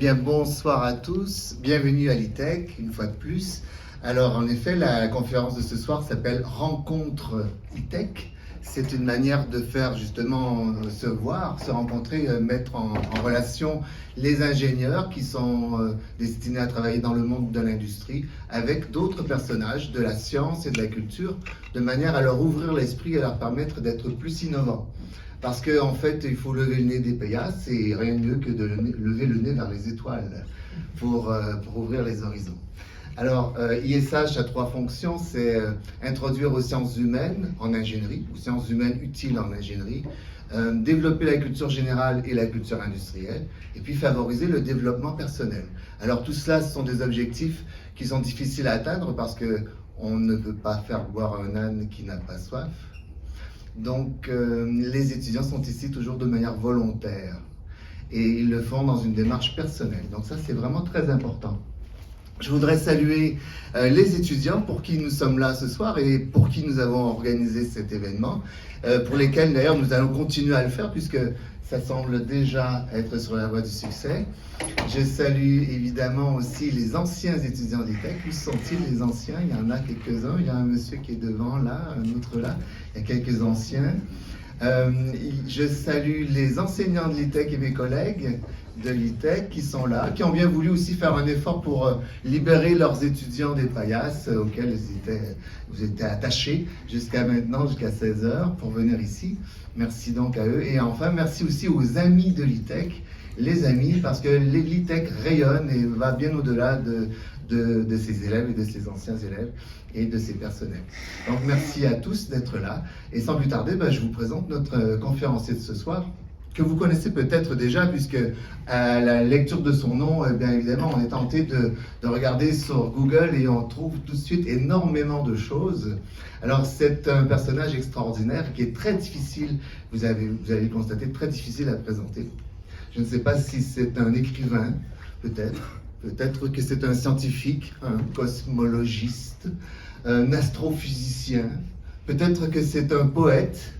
Bien, bonsoir à tous, bienvenue à l'ITEC, une fois de plus. Alors, en effet, la conférence de ce soir s'appelle Rencontre ITEC. C'est une manière de faire justement se voir, se rencontrer, mettre en relation les ingénieurs qui sont destinés à travailler dans le monde de l'industrie avec d'autres personnages de la science et de la culture, de manière à leur ouvrir l'esprit et à leur permettre d'être plus innovants. Parce qu'en fait, il faut lever le nez des paillasses et rien de mieux que de lever le nez vers les étoiles pour ouvrir les horizons. Alors, ISH a trois fonctions, c'est introduire aux sciences humaines en ingénierie, aux sciences humaines utiles en ingénierie, développer la culture générale et la culture industrielle, et puis favoriser le développement personnel. Alors tout cela, ce sont des objectifs qui sont difficiles à atteindre parce qu'on ne peut pas faire boire un âne qui n'a pas soif. Donc, les étudiants sont ici toujours de manière volontaire et ils le font dans une démarche personnelle. Donc ça, c'est vraiment très important. Je voudrais saluer les étudiants pour qui nous sommes là ce soir et pour qui nous avons organisé cet événement, pour lesquels d'ailleurs nous allons continuer à le faire puisque ça semble déjà être sur la voie du succès. Je salue évidemment aussi les anciens étudiants d'ITEC. Où sont-ils les anciens? Il y en a quelques-uns. Il y a un monsieur qui est devant là, un autre là. Il y a quelques anciens. Je salue les enseignants de l'ITEC et mes collègues de l'ITEC qui sont là, qui ont bien voulu aussi faire un effort pour libérer leurs étudiants des paillasses auxquels vous étiez attachés jusqu'à maintenant, jusqu'à 16 heures, pour venir ici. Merci donc à eux. Et enfin, merci aussi aux amis de l'ITEC, les amis, parce que l'ITEC rayonne et va bien au-delà de ses élèves et de ses anciens élèves et de ses personnels. Donc merci à tous d'être là. Et sans plus tarder, je vous présente notre conférencier de ce soir, que vous connaissez peut-être déjà, puisque à la lecture de son nom, bien évidemment, on est tenté de regarder sur Google et on trouve tout de suite énormément de choses. Alors c'est un personnage extraordinaire qui est très difficile, vous allez le constater, très difficile à présenter. Je ne sais pas si c'est un écrivain, peut-être que c'est un scientifique, un cosmologiste, un astrophysicien, peut-être que c'est un poète,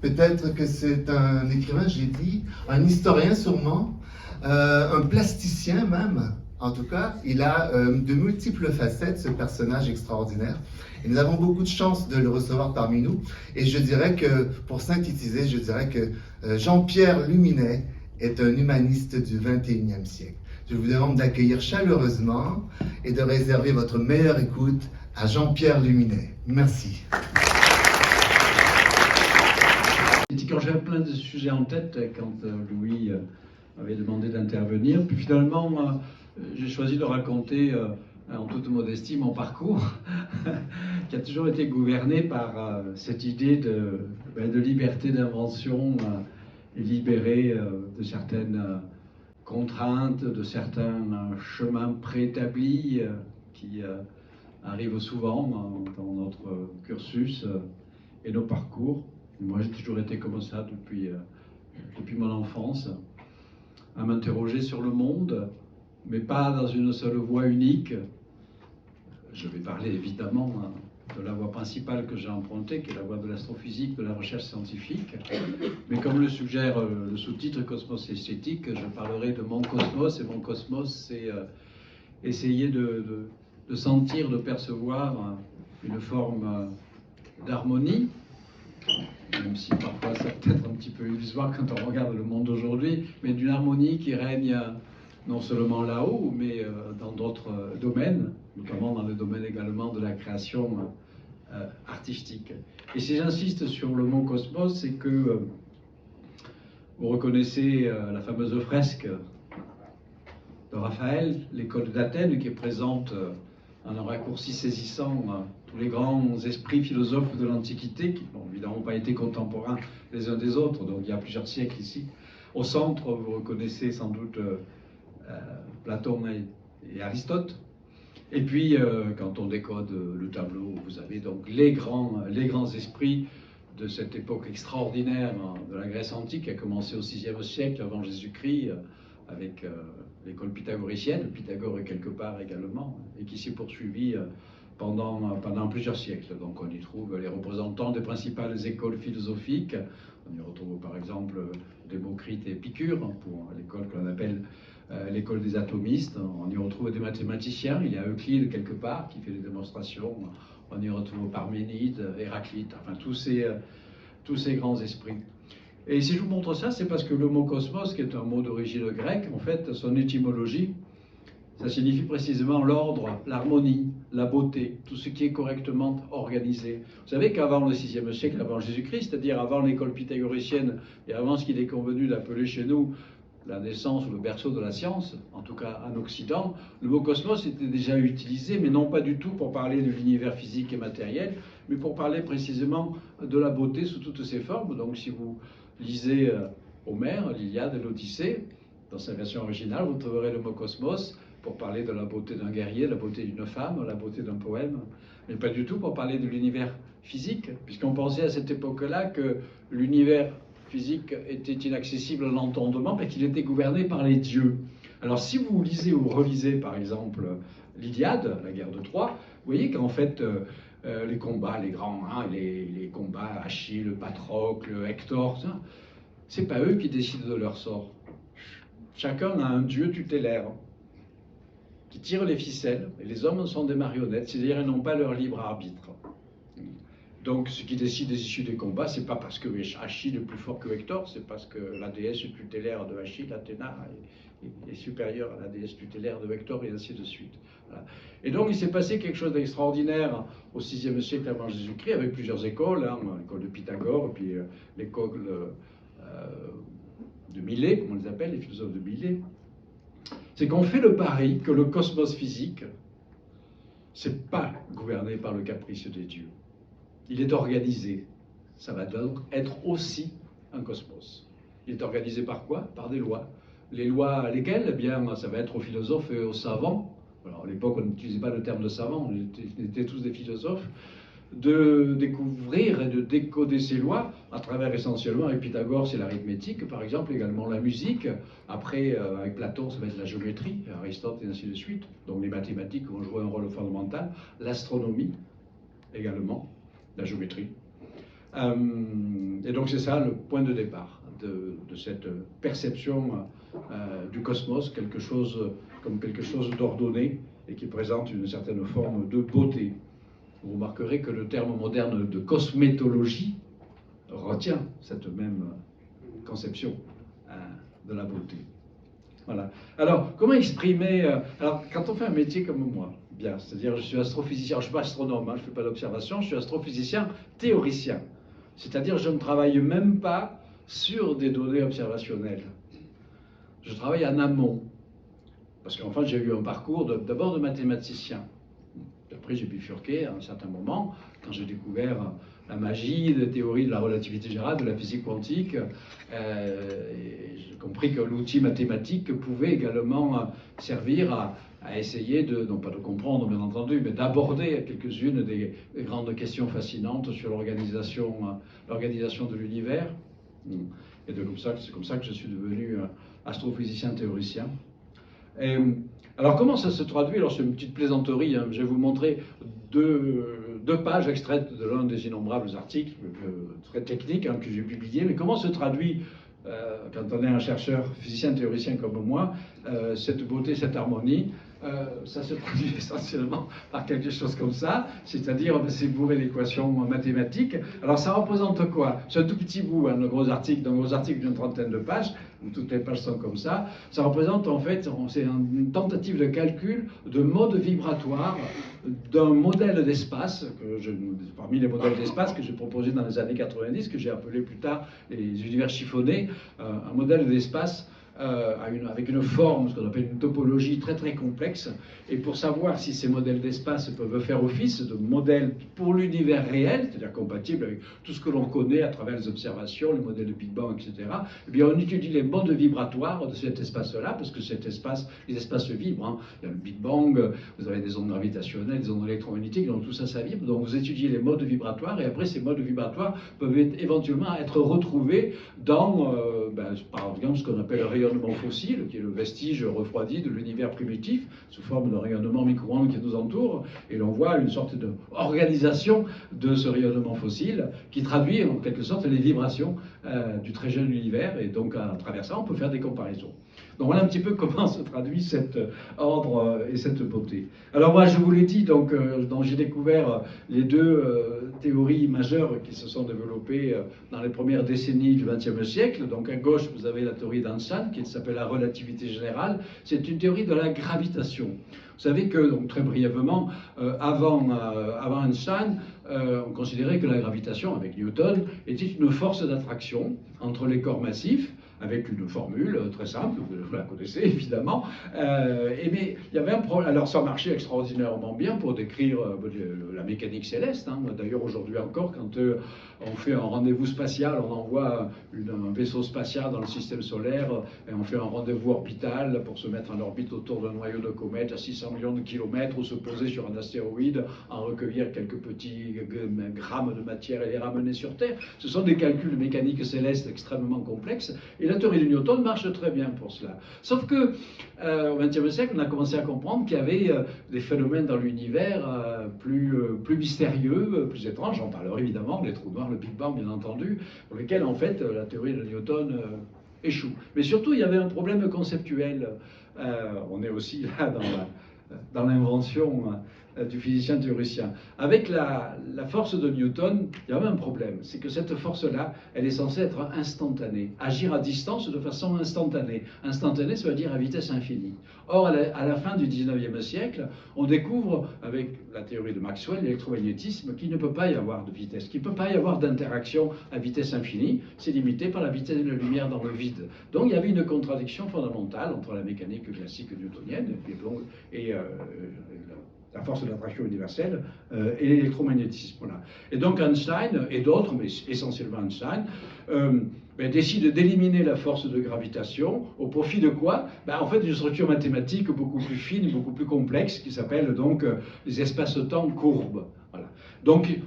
peut-être que c'est un écrivain, j'ai dit, un historien sûrement, un plasticien même. En tout cas, il a de multiples facettes, ce personnage extraordinaire. Et nous avons beaucoup de chance de le recevoir parmi nous. Et je dirais que, pour synthétiser, je dirais que Jean-Pierre Luminet est un humaniste du XXIe siècle. Je vous demande d'accueillir chaleureusement et de réserver votre meilleure écoute à Jean-Pierre Luminet. Merci. Quand j'avais plein de sujets en tête, quand Louis m'avait demandé d'intervenir, puis finalement, j'ai choisi de raconter, en toute modestie, mon parcours, qui a toujours été gouverné par cette idée de liberté d'invention, et libérée de certaines contraintes, de certains chemins préétablis qui arrivent souvent dans notre cursus et nos parcours. Moi, j'ai toujours été comme ça depuis mon enfance, à m'interroger sur le monde, mais pas dans une seule voie unique. Je vais parler évidemment de la voie principale que j'ai empruntée, qui est la voie de l'astrophysique, de la recherche scientifique. Mais comme le suggère le sous-titre Cosmos esthétique, je parlerai de mon cosmos, et mon cosmos, c'est essayer de sentir, de percevoir une forme d'harmonie, même si parfois c'est peut-être un petit peu illusoire quand on regarde le monde d'aujourd'hui, mais d'une harmonie qui règne non seulement là-haut, mais dans d'autres domaines, notamment dans le domaine également de la création artistique. Et si j'insiste sur le mot cosmos, c'est que vous reconnaissez la fameuse fresque de Raphaël, l'école d'Athènes, qui est présente en un raccourci saisissant tous les grands esprits philosophes de l'Antiquité, qui n'ont évidemment pas été contemporains les uns des autres, donc il y a plusieurs siècles ici. Au centre, vous reconnaissez sans doute Platon et Aristote. Et puis, quand on décode le tableau, vous avez donc les grands esprits de cette époque extraordinaire de la Grèce antique, qui a commencé au VIe siècle avant Jésus-Christ, avec l'école pythagoricienne, Pythagore est quelque part également, et qui s'est poursuivie pendant plusieurs siècles. Donc on y trouve les représentants des principales écoles philosophiques. On y retrouve par exemple Démocrite et Épicure, pour l'école que l'on appelle l'école des atomistes, on y retrouve des mathématiciens, il y a Euclide quelque part qui fait des démonstrations, on y retrouve Parménide, Héraclite, enfin tous ces grands esprits. Et si je vous montre ça, c'est parce que le mot cosmos, qui est un mot d'origine grecque, en fait, son étymologie, ça signifie précisément l'ordre, l'harmonie, la beauté, tout ce qui est correctement organisé. Vous savez qu'avant le VIe siècle, avant Jésus-Christ, c'est-à-dire avant l'école pythagoricienne et avant ce qu'il est convenu d'appeler chez nous la naissance ou le berceau de la science, en tout cas en Occident, le mot cosmos était déjà utilisé, mais non pas du tout pour parler de l'univers physique et matériel, mais pour parler précisément de la beauté sous toutes ses formes. Donc si vous lisez Homère, l'Iliade et l'Odyssée, dans sa version originale, vous trouverez le mot cosmos pour parler de la beauté d'un guerrier, la beauté d'une femme, la beauté d'un poème, mais pas du tout pour parler de l'univers physique, puisqu'on pensait à cette époque-là que l'univers physique était inaccessible à l'entendement, mais qu'il était gouverné par les dieux. Alors si vous lisez ou relisez par exemple l'Iliade, la guerre de Troie, vous voyez qu'en fait les combats, les grands, les combats, Achille, Patrocle, Hector, c'est pas eux qui décident de leur sort. Chacun a un dieu tutélaire qui tire les ficelles, et les hommes sont des marionnettes, c'est-à-dire ils n'ont pas leur libre arbitre. Donc ce qui décide des issues des combats, c'est pas parce que Achille est plus fort que Hector, c'est parce que la déesse tutélaire de Achille, Athéna, est supérieure à la déesse tutélaire de Hector, et ainsi de suite. Voilà. Et donc il s'est passé quelque chose d'extraordinaire au VIe siècle avant Jésus-Christ, avec plusieurs écoles, l'école de Pythagore, et puis l'école de Millet, comme on les appelle, les philosophes de Millet. C'est qu'on fait le pari que le cosmos physique, c'est pas gouverné par le caprice des dieux. Il est organisé. Ça va donc être aussi un cosmos. Il est organisé par quoi? Par des lois. Les lois lesquelles? Eh bien, ça va être aux philosophes et aux savants. Alors, à l'époque, on n'utilisait pas le terme de savant, on était tous des philosophes, de découvrir et de décoder ces lois à travers essentiellement, avec Pythagore, c'est l'arithmétique, par exemple, également la musique. Après, avec Platon, ça va être la géométrie, Aristote et ainsi de suite. Donc les mathématiques vont jouer un rôle fondamental. L'astronomie également, la géométrie. Et donc c'est ça le point de départ de cette perception du cosmos, quelque chose d'ordonné et qui présente une certaine forme de beauté. Vous remarquerez que le terme moderne de cosmétologie retient cette même conception de la beauté. Voilà. Alors, comment exprimer... alors, quand on fait un métier comme moi, bien, c'est-à-dire je suis astrophysicien, je ne suis pas astronome, je ne fais pas d'observation, je suis astrophysicien théoricien. C'est-à-dire je ne travaille même pas sur des données observationnelles. Je travaille en amont. Parce qu'enfin, j'ai eu un parcours d'abord de mathématicien. Après, j'ai bifurqué à un certain moment, quand j'ai découvert la magie des théories de la relativité générale, de la physique quantique, j'ai compris que l'outil mathématique pouvait également servir à essayer de, non pas de comprendre bien entendu, mais d'aborder quelques-unes des grandes questions fascinantes sur l'organisation de l'univers. Et c'est comme ça que je suis devenu astrophysicien théoricien. Et, alors comment ça se traduit? Alors c'est une petite plaisanterie, je vais vous montrer deux pages extraites de l'un des innombrables articles très techniques que j'ai publiés, mais comment se traduit, quand on est un chercheur physicien théoricien comme moi, cette beauté, cette harmonie? Ça se traduit essentiellement par quelque chose comme ça, c'est-à-dire c'est bourré d'équations mathématiques. Alors ça représente quoi? C'est un tout petit bout, un gros article d'une trentaine de pages, où toutes les pages sont comme ça. Ça représente en fait, c'est une tentative de calcul de mode vibratoire d'un modèle d'espace, parmi les modèles d'espace que j'ai proposé dans les années 90, que j'ai appelé plus tard les univers chiffonnés, un modèle d'espace avec une forme, ce qu'on appelle une topologie très très complexe, et pour savoir si ces modèles d'espace peuvent faire office de modèles pour l'univers réel, c'est-à-dire compatible avec tout ce que l'on connaît à travers les observations, les modèles de Big Bang, etc., eh bien on étudie les modes vibratoires de cet espace-là, parce que cet espace, les espaces vibrent, il y a le Big Bang, vous avez des ondes gravitationnelles, des ondes électromagnétiques, donc tout ça, ça vibre, donc vous étudiez les modes vibratoires, et après ces modes vibratoires peuvent éventuellement être retrouvés dans, par exemple, ce qu'on appelle le rayonnement fossile, qui est le vestige refroidi de l'univers primitif, sous forme de rayonnement micro-ondes qui nous entoure, et l'on voit une sorte d'organisation de ce rayonnement fossile qui traduit en quelque sorte les vibrations du très jeune univers, et donc à travers ça on peut faire des comparaisons. Donc voilà un petit peu comment se traduit cet ordre et cette beauté. Alors moi je vous l'ai dit, donc j'ai découvert les deux théories majeures qui se sont développées dans les premières décennies du XXe siècle. Donc à gauche vous avez la théorie d'Einstein qui s'appelle la relativité générale. C'est une théorie de la gravitation. Vous savez que, donc très brièvement, avant Einstein, on considérait que la gravitation, avec Newton, était une force d'attraction entre les corps massifs, avec une formule très simple, vous la connaissez évidemment, mais il y avait un problème. Alors ça marchait extraordinairement bien pour décrire la mécanique céleste. Hein. D'ailleurs aujourd'hui encore, quand on fait un rendez-vous spatial, on envoie un vaisseau spatial dans le système solaire et on fait un rendez-vous orbital pour se mettre en orbite autour d'un noyau de comète à 600 millions de kilomètres ou se poser sur un astéroïde, en recueillir quelques petits grammes de matière et les ramener sur Terre. Ce sont des calculs de mécanique céleste extrêmement complexes et la théorie de Newton marche très bien pour cela. Sauf que au XXe siècle, on a commencé à comprendre qu'il y avait des phénomènes dans l'univers plus mystérieux, plus étranges. On parlerait évidemment des trous noirs, le Big Bang bien entendu, pour lesquels en fait la théorie de Newton échoue. Mais surtout, il y avait un problème conceptuel. On est aussi là dans l'invention du physicien théoricien. Avec la force de Newton, il y avait un problème, c'est que cette force-là, elle est censée être instantanée, agir à distance de façon instantanée. Instantanée, ça veut dire à vitesse infinie. Or, à la fin du 19e siècle, on découvre, avec la théorie de Maxwell, l'électromagnétisme, qu'il ne peut pas y avoir de vitesse, qu'il ne peut pas y avoir d'interaction à vitesse infinie, c'est limité par la vitesse de la lumière dans le vide. Donc il y avait une contradiction fondamentale entre la mécanique classique newtonienne et la force de l'attraction universelle et l'électromagnétisme. Voilà. Et donc Einstein et d'autres, mais essentiellement Einstein, décident d'éliminer la force de gravitation au profit de quoi? En fait, d'une structure mathématique beaucoup plus fine, beaucoup plus complexe, qui s'appelle donc les espaces-temps courbes. Voilà. Donc,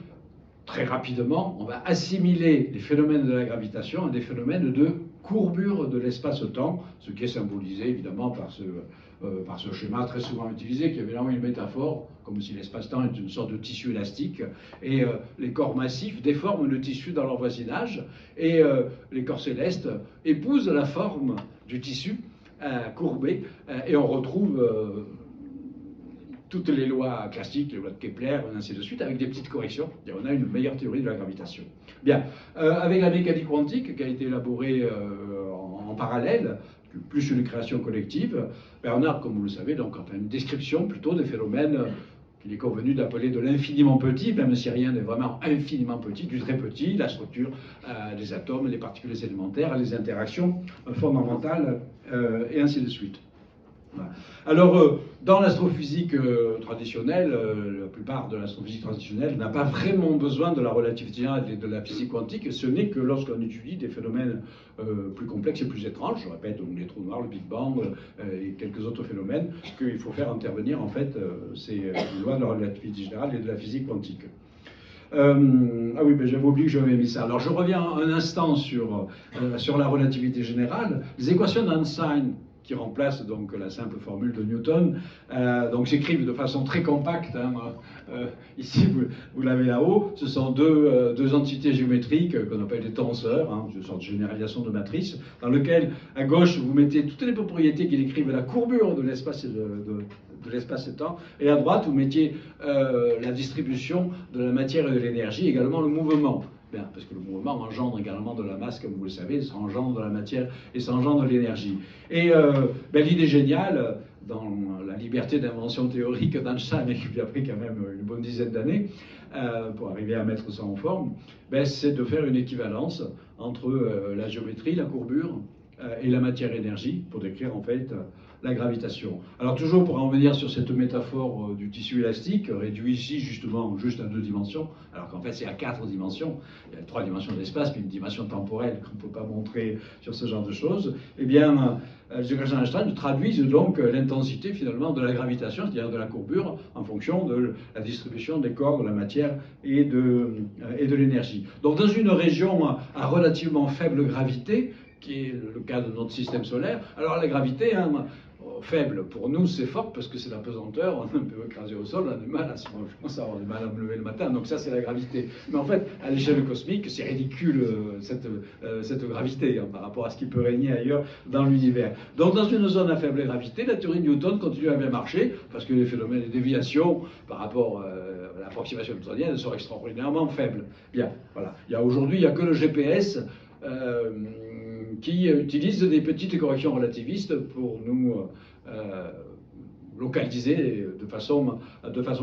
très rapidement, on va assimiler les phénomènes de la gravitation à des phénomènes de courbure de l'espace-temps, ce qui est symbolisé évidemment par ce schéma très souvent utilisé, qui est évidemment une métaphore, comme si l'espace-temps est une sorte de tissu élastique, et les corps massifs déforment le tissu dans leur voisinage, et les corps célestes épousent la forme du tissu courbé, et on retrouve toutes les lois classiques, les lois de Kepler, et ainsi de suite, avec des petites corrections. Et on a une meilleure théorie de la gravitation. Bien, avec la mécanique quantique, qui a été élaborée en parallèle, plus une création collective, on a, comme vous le savez, donc, enfin, une description plutôt des phénomènes qu'il est convenu d'appeler de l'infiniment petit, même si rien n'est vraiment infiniment petit, du très petit, la structure des atomes, les particules élémentaires, les interactions fondamentales, et ainsi de suite. Alors, dans l'astrophysique traditionnelle, la plupart de l'astrophysique traditionnelle n'a pas vraiment besoin de la relativité générale et de la physique quantique, ce n'est que lorsqu'on étudie des phénomènes plus complexes et plus étranges, je répète, donc les trous noirs, le Big Bang et quelques autres phénomènes, qu'il faut faire intervenir en fait ces lois de la relativité générale et de la physique quantique. Ah oui, j'avais oublié que j'avais mis ça. Alors je reviens un instant sur la relativité générale. Les équations d'Einstein, qui remplace donc la simple formule de Newton, donc s'écrivent de façon très compacte. Hein, ici, vous l'avez là-haut. Ce sont deux entités géométriques qu'on appelle des tenseurs, hein, une sorte de généralisation de matrice, dans lequel, à gauche, vous mettez toutes les propriétés qui décrivent la courbure de l'espace de l'espace et temps, et à droite, vous mettiez la distribution de la matière et de l'énergie, également le mouvement. Bien, parce que le mouvement engendre également de la masse, comme vous le savez, ça engendre de la matière et ça engendre de l'énergie. Et l'idée géniale, dans la liberté d'invention théorique d'Einstein, et qui lui a pris quand même une bonne dizaine d'années pour arriver à mettre ça en forme, c'est de faire une équivalence entre la géométrie, la courbure et la matière-énergie pour décrire en fait la gravitation. Alors toujours pour en revenir sur cette métaphore du tissu élastique, réduit ici justement juste à 2 dimensions, alors qu'en fait c'est à 4 dimensions. Il y a 3 dimensions d'espace, puis une dimension temporelle qu'on ne peut pas montrer sur ce genre de choses. Eh bien, les équations d'Einstein traduisent donc l'intensité finalement de la gravitation, c'est-à-dire de la courbure, en fonction de la distribution des corps, de la matière et de l'énergie. Donc dans une région à relativement faible gravité, qui est le cas de notre système solaire, alors la gravité, faible. Pour nous, c'est fort parce que c'est la pesanteur, on est un peu écrasé au sol, on a du mal je commence à avoir du mal à me lever le matin, donc ça c'est la gravité. Mais en fait, à l'échelle cosmique, c'est ridicule cette gravité par rapport à ce qui peut régner ailleurs dans l'univers. Donc dans une zone à faible gravité, la théorie de Newton continue à bien marcher parce que les phénomènes de déviation par rapport à l'approximation newtonienne sont extraordinairement faibles. Bien, voilà. Aujourd'hui, il n'y a que le GPS qui utilise des petites corrections relativistes pour nous localiser de façon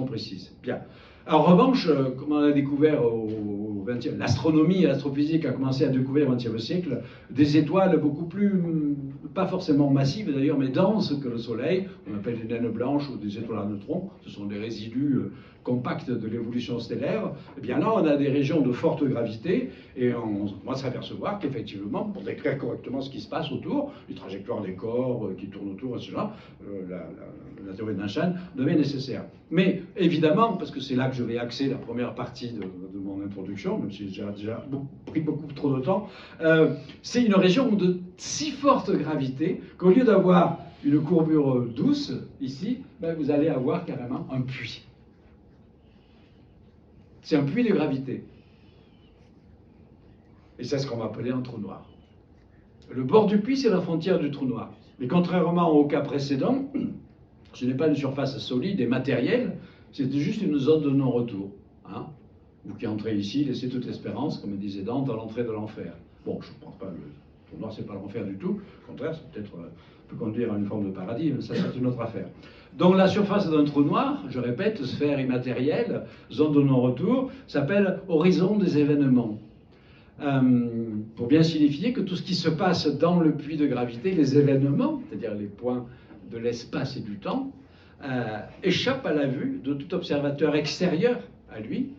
précise. Bien. En revanche, comme on a découvert au XXe, l'astronomie et l'astrophysique a commencé à découvrir au XXe siècle des étoiles beaucoup plus, pas forcément massives d'ailleurs, mais denses que le Soleil, on appelle des naines blanches ou des étoiles à neutrons, ce sont des résidus compacts de l'évolution stellaire. Et bien là, on a des régions de forte gravité et on commence à s'apercevoir qu'effectivement, pour décrire correctement ce qui se passe autour, les trajectoires des corps qui tournent autour, etc., la théorie d'Einstein devient nécessaire. Mais évidemment, parce que c'est là que je vais axer la première partie de mon introduction, même si j'ai déjà pris beaucoup trop de temps, c'est une région de si forte gravité qu'au lieu d'avoir une courbure douce, ici, ben vous allez avoir carrément un puits. C'est un puits de gravité. Et c'est ce qu'on va appeler un trou noir. Le bord du puits, c'est la frontière du trou noir. Mais contrairement au cas précédent, ce n'est pas une surface solide et matérielle, c'est juste une zone de non-retour. Hein. Vous qui entrez ici, laissez toute espérance, comme disait Dante, à l'entrée de l'enfer. Bon, je ne pense pas, le trou noir, c'est pas l'enfer du tout. Au contraire, c'est peut-être peut conduire à une forme de paradis, mais ça, c'est une autre affaire. Donc la surface d'un trou noir, je répète, sphère immatérielle, zone de non-retour, s'appelle horizon des événements. Pour bien signifier que tout ce qui se passe dans le puits de gravité, les événements, c'est-à-dire les points de l'espace et du temps, échappe à la vue de tout observateur extérieur à lui,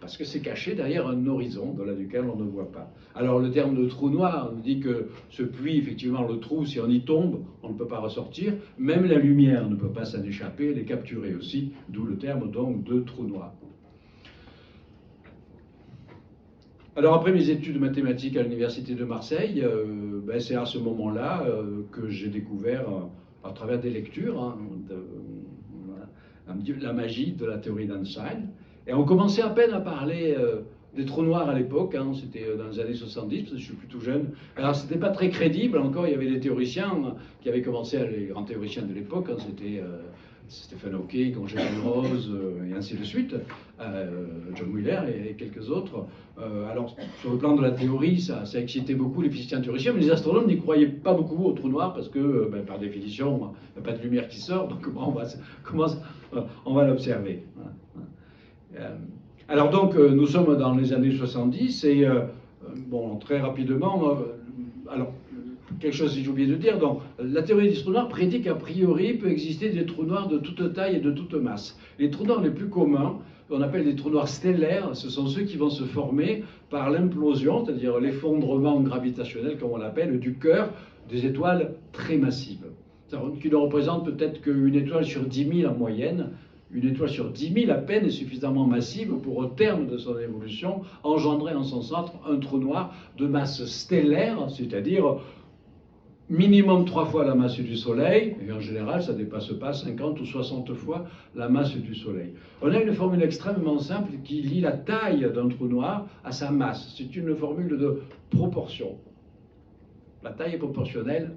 parce que c'est caché derrière un horizon au-delà duquel on ne voit pas. Alors le terme de trou noir nous dit que ce puits, effectivement, le trou, si on y tombe, on ne peut pas ressortir, même la lumière ne peut pas s'en échapper, elle est capturée aussi, d'où le terme donc de trou noir. Alors après mes études mathématiques à l'université de Marseille, c'est à ce moment-là que j'ai découvert, à travers des lectures, la magie de la théorie d'Einstein. Et on commençait à peine à parler des trous noirs à l'époque, c'était dans les années 70, parce que je suis plutôt jeune. Alors c'était pas très crédible encore, il y avait des théoriciens qui avaient commencé, les grands théoriciens de l'époque, c'était Stephen Hawking, Angela Rose, et ainsi de suite, John Wheeler et quelques autres. Alors, sur le plan de la théorie, ça excitait beaucoup les physiciens théoriciens, mais les astronomes n'y croyaient pas beaucoup aux trous noirs parce que, par définition, il n'y a pas de lumière qui sort, donc on va l'observer. Alors donc, nous sommes dans les années 70 et, bon, très rapidement, alors, quelque chose que j'ai oublié de dire, donc, la théorie des trous noirs prédit qu'a priori peut exister des trous noirs de toute taille et de toute masse. Les trous noirs les plus communs, qu'on appelle des trous noirs stellaires, ce sont ceux qui vont se former par l'implosion, c'est-à-dire l'effondrement gravitationnel, comme on l'appelle, du cœur des étoiles très massives, qui ne représentent peut-être qu'une étoile sur 10 000 en moyenne. Une étoile sur 10 000 à peine est suffisamment massive pour, au terme de son évolution, engendrer en son centre un trou noir de masse stellaire, c'est-à-dire minimum 3 fois la masse du Soleil, et en général, ça ne dépasse pas 50 ou 60 fois la masse du Soleil. On a une formule extrêmement simple qui lie la taille d'un trou noir à sa masse. C'est une formule de proportion. La taille est proportionnelle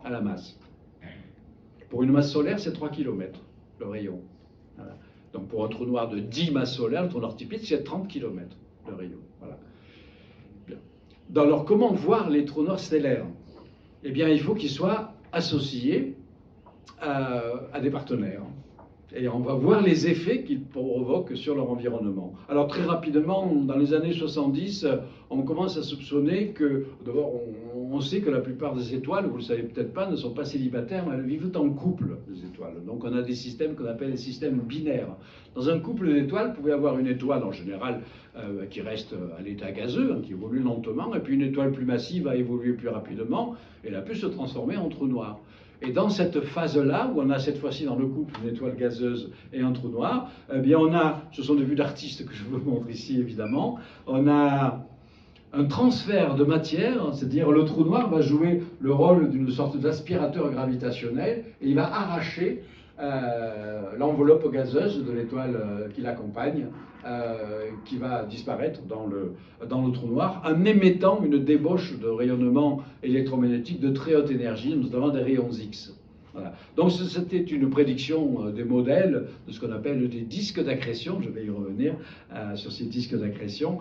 à la masse. Pour une masse solaire, c'est 3 km, le rayon. Voilà. Donc pour un trou noir de 10 masses solaires, le trou noir typique, c'est 30 km, le rayon. Voilà. Bien. Alors comment voir les trous noirs stellaires ? Eh bien, il faut qu'ils soient associés à des partenaires. Et on va voir les effets qu'ils provoquent sur leur environnement. Alors très rapidement, dans les années 70, on commence à soupçonner que, d'abord, on sait que la plupart des étoiles, vous ne le savez peut-être pas, ne sont pas célibataires, mais elles vivent en couple, les étoiles. Donc on a des systèmes qu'on appelle des systèmes binaires. Dans un couple d'étoiles, vous pouvez avoir une étoile en général qui reste à l'état gazeux, qui évolue lentement, et puis une étoile plus massive va évoluer plus rapidement, et elle a pu se transformer en trou noir. Et dans cette phase-là, où on a cette fois-ci dans le couple une étoile gazeuse et un trou noir, eh bien on a, ce sont des vues d'artistes que je vous montre ici évidemment, on a un transfert de matière, c'est-à-dire le trou noir va jouer le rôle d'une sorte d'aspirateur gravitationnel et il va arracher l'enveloppe gazeuse de l'étoile qui l'accompagne, qui va disparaître dans le trou noir en émettant une débauche de rayonnement électromagnétique de très haute énergie, notamment des rayons X. Voilà. Donc c'était une prédiction des modèles de ce qu'on appelle des disques d'accrétion, je vais y revenir sur ces disques d'accrétion,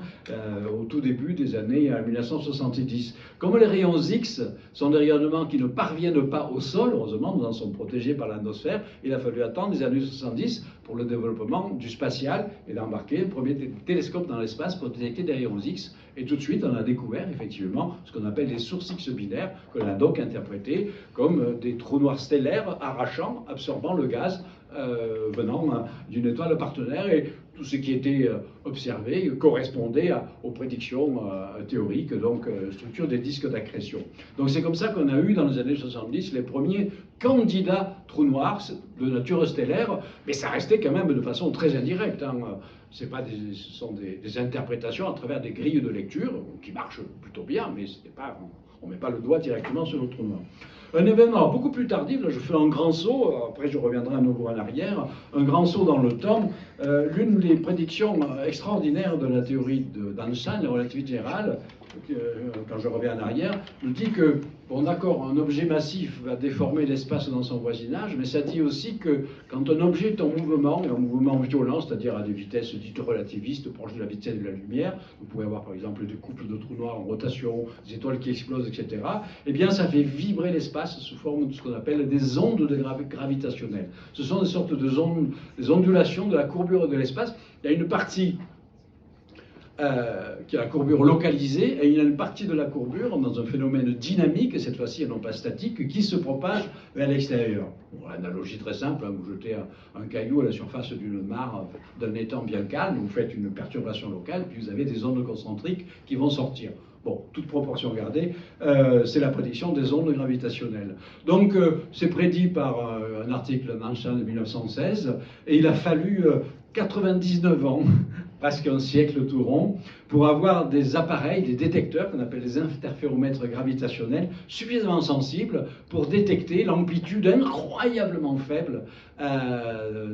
au tout début des années 1970. Comme les rayons X sont des rayonnements qui ne parviennent pas au sol, heureusement nous en sommes protégés par l'atmosphère, il a fallu attendre les années 70 pour le développement du spatial et d'embarquer le premier télescope dans l'espace pour détecter des rayons X. Et tout de suite, on a découvert effectivement ce qu'on appelle des sources X binaires, que l'on a donc interprétées comme des trous noirs stellaires arrachant, absorbant le gaz venant d'une étoile partenaire. Et tout ce qui était observé correspondait aux prédictions théoriques, donc structure des disques d'accrétion. Donc c'est comme ça qu'on a eu dans les années 70 les premiers candidats trous noirs de nature stellaire, mais ça restait quand même de façon très indirecte. Hein. Ce sont des interprétations à travers des grilles de lecture qui marchent plutôt bien, mais on ne met pas le doigt directement sur le trou noir. Un événement beaucoup plus tardif, là je fais un grand saut, après je reviendrai à nouveau en arrière, un grand saut dans le temps. L'une des prédictions extraordinaires de la théorie d'Einstein, la relativité générale, quand je reviens en arrière, nous dit que, bon d'accord, un objet massif va déformer l'espace dans son voisinage, mais ça dit aussi que quand un objet est en mouvement, et en mouvement violent, c'est-à-dire à des vitesses dites relativistes, proches de la vitesse de la lumière, vous pouvez avoir par exemple des couples de trous noirs en rotation, des étoiles qui explosent, etc., eh bien ça fait vibrer l'espace sous forme de ce qu'on appelle des ondes gravitationnelles. Ce sont des sortes de ondes, des ondulations de la courbure de l'espace. Il y a une partie qui est la courbure localisée, et il y a une partie de la courbure dans un phénomène dynamique, cette fois-ci et non pas statique, qui se propage vers l'extérieur. Bon, analogie très simple, hein, vous jetez un caillou à la surface d'une mare d'un étang bien calme, vous faites une perturbation locale, puis vous avez des ondes concentriques qui vont sortir. Bon, toute proportion gardée, c'est la prédiction des ondes gravitationnelles. Donc, c'est prédit par un article d'Einstein de 1916, et il a fallu 99 ans, presque un siècle tout rond, pour avoir des appareils, des détecteurs, qu'on appelle les interféromètres gravitationnels, suffisamment sensibles pour détecter l'amplitude incroyablement faible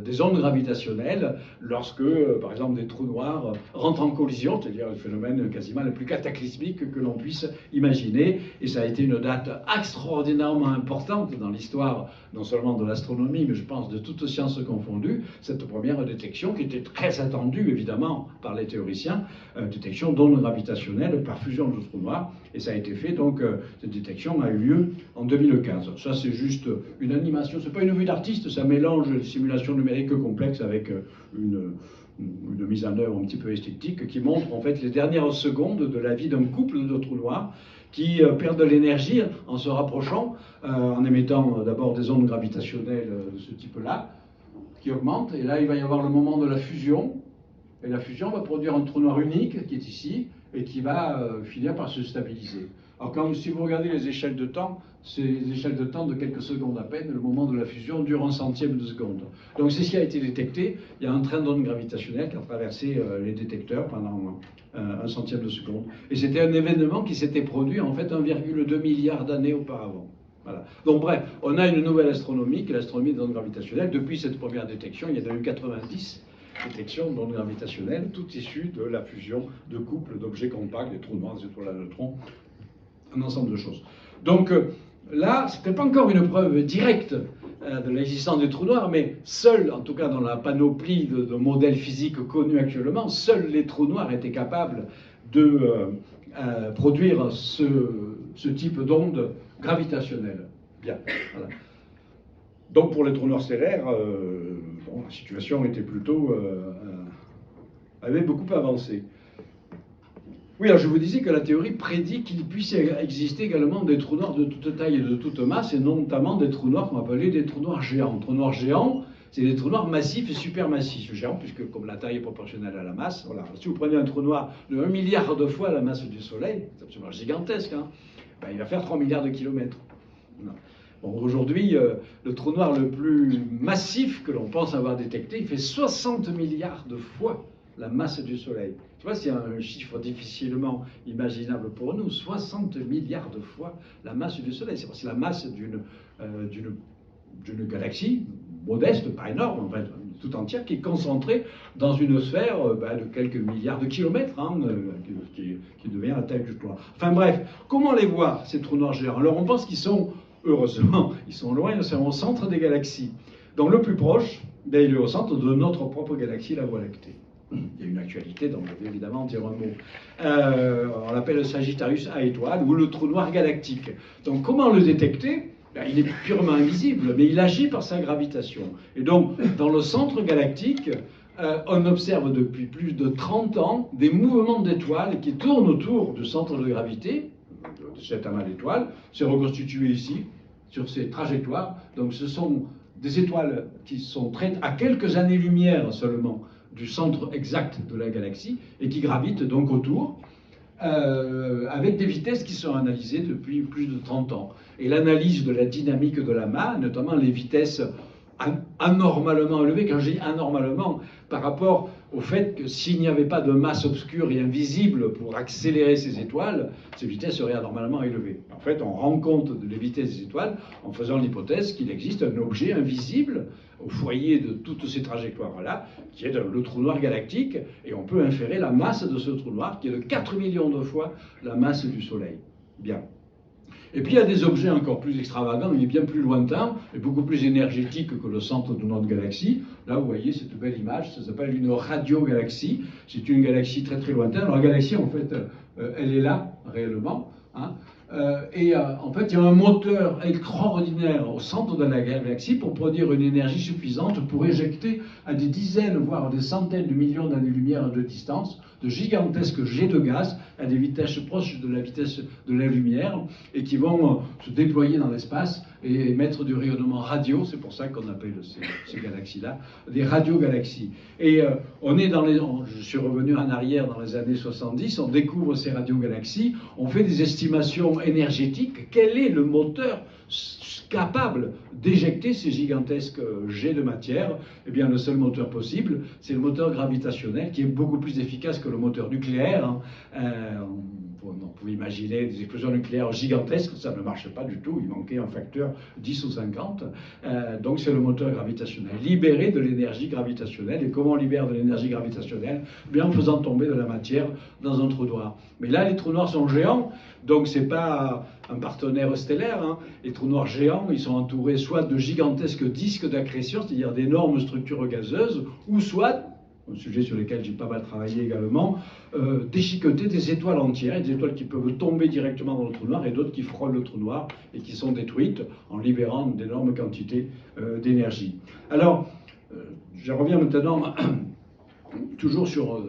des ondes gravitationnelles lorsque, par exemple, des trous noirs rentrent en collision, c'est-à-dire le phénomène quasiment le plus cataclysmique que l'on puisse imaginer. Et ça a été une date extraordinairement importante dans l'histoire, non seulement de l'astronomie, mais je pense de toutes sciences confondues, cette première détection qui était très attendue, évidemment, par les théoriciens, détection d'ondes gravitationnelles par fusion de trous noirs. Et ça a été fait, donc cette détection a eu lieu en 2015. Ça, c'est juste une animation, c'est pas une vue d'artiste, ça mélange une simulation numérique complexe avec une mise en œuvre un petit peu esthétique qui montre en fait les dernières secondes de la vie d'un couple de trous noirs qui perdent de l'énergie en se rapprochant, en émettant d'abord des ondes gravitationnelles de ce type-là, qui augmentent, et là il va y avoir le moment de la fusion, et la fusion va produire un trou noir unique qui est ici, et qui va finir par se stabiliser. Alors si vous regardez les échelles de temps, c'est des échelles de temps de quelques secondes à peine, le moment de la fusion dure un centième de seconde. Donc c'est ce qui a été détecté, il y a un train d'ondes gravitationnelles qui a traversé les détecteurs pendant un centième de seconde. Et c'était un événement qui s'était produit en fait 1,2 milliard d'années auparavant. Voilà. Donc bref, on a une nouvelle astronomie, qui est l'astronomie des ondes gravitationnelles. Depuis cette première détection, il y en a eu 90 détections d'ondes gravitationnelles, toutes issues de la fusion de couples d'objets compacts, des trous noirs, des étoiles à neutrons, un ensemble de choses. Donc là, ce n'était pas encore une preuve directe de l'existence des trous noirs, mais seuls, en tout cas dans la panoplie de modèles physiques connus actuellement, seuls les trous noirs étaient capables de produire ce type d'ondes gravitationnelles. Bien, voilà. Donc pour les trous noirs stellaires, bon, la situation était plutôt avait beaucoup avancé. Oui, alors je vous disais que la théorie prédit qu'il puisse exister également des trous noirs de toute taille et de toute masse, et notamment des trous noirs qu'on appelait des trous noirs géants. Trous noirs géants, c'est des trous noirs massifs et supermassifs. Géants, puisque comme la taille est proportionnelle à la masse, voilà. Si vous prenez un trou noir de 1 milliard de fois la masse du Soleil, c'est absolument gigantesque, hein, ben, il va faire 3 milliards de kilomètres. Bon, aujourd'hui, le trou noir le plus massif que l'on pense avoir détecté, il fait 60 milliards de fois la masse du Soleil. Tu vois, c'est un chiffre difficilement imaginable pour nous. 60 milliards de fois la masse du Soleil. C'est la masse d'une galaxie modeste, pas énorme, en fait, tout entière, qui est concentrée dans une sphère de quelques milliards de kilomètres, qui devient la taille du trou noir. Enfin bref, comment les voir, ces trous noirs géants? Alors on pense qu'ils sont, heureusement, ils sont loin, ils sont au centre des galaxies. Donc le plus proche, il est au centre de notre propre galaxie, la Voie lactée. Il y a une actualité, donc je vais évidemment dire un mot. On l'appelle le Sagittarius A étoile ou le trou noir galactique. Donc comment le détecter? Il est purement invisible, mais il agit par sa gravitation. Et donc, dans le centre galactique, on observe depuis plus de 30 ans des mouvements d'étoiles qui tournent autour du centre de gravité, de cet amas d'étoiles. C'est reconstitué ici, sur ces trajectoires. Donc ce sont des étoiles qui sont prêtes à quelques années-lumière seulement du centre exact de la galaxie et qui gravitent donc autour. Avec des vitesses qui sont analysées depuis plus de 30 ans. Et l'analyse de la dynamique de l'amas, notamment les vitesses anormalement élevées, quand je dis anormalement, par rapport au fait que s'il n'y avait pas de masse obscure et invisible pour accélérer ces étoiles, ces vitesses seraient anormalement élevées. En fait, on rend compte des vitesses des étoiles en faisant l'hypothèse qu'il existe un objet invisible au foyer de toutes ces trajectoires-là, qui est le trou noir galactique, et on peut inférer la masse de ce trou noir, qui est de 4 millions de fois la masse du Soleil. Bien. Et puis il y a des objets encore plus extravagants, mais bien plus lointains, et beaucoup plus énergétiques que le centre de notre galaxie. Là, vous voyez cette belle image, ça s'appelle une radiogalaxie. C'est une galaxie très très lointaine. Alors la galaxie, en fait, elle est là, réellement. En fait, il y a un moteur extraordinaire au centre de la galaxie pour produire une énergie suffisante pour éjecter à des dizaines, voire des centaines de millions d'années-lumière de distance, de gigantesques jets de gaz à des vitesses proches de la vitesse de la lumière et qui vont se déployer dans l'espace et émettre du rayonnement radio. C'est pour ça qu'on appelle ces galaxies-là des radiogalaxies. Et je suis revenu en arrière dans les années 70, on découvre ces radiogalaxies, on fait des estimations énergétiques. Quel est le moteur capable d'éjecter ces gigantesques jets de matière? Eh bien, le seul moteur possible, c'est le moteur gravitationnel, qui est beaucoup plus efficace que le moteur nucléaire. On pouvait imaginer des explosions nucléaires gigantesques, ça ne marche pas du tout, il manquait un facteur 10 ou 50. Donc c'est le moteur gravitationnel, libérer de l'énergie gravitationnelle. Et comment on libère de l'énergie gravitationnelle? Eh bien, en faisant tomber de la matière dans un trou noir. Mais là, les trous noirs sont géants, donc c'est pas un partenaire stellaire. Les trous noirs géants, ils sont entourés soit de gigantesques disques d'accrétion, c'est-à-dire d'énormes structures gazeuses, ou soit, un sujet sur lequel j'ai pas mal travaillé également, déchiqueter des étoiles entières, des étoiles qui peuvent tomber directement dans le trou noir et d'autres qui frôlent le trou noir et qui sont détruites en libérant d'énormes quantités d'énergie. Alors, je reviens maintenant toujours sur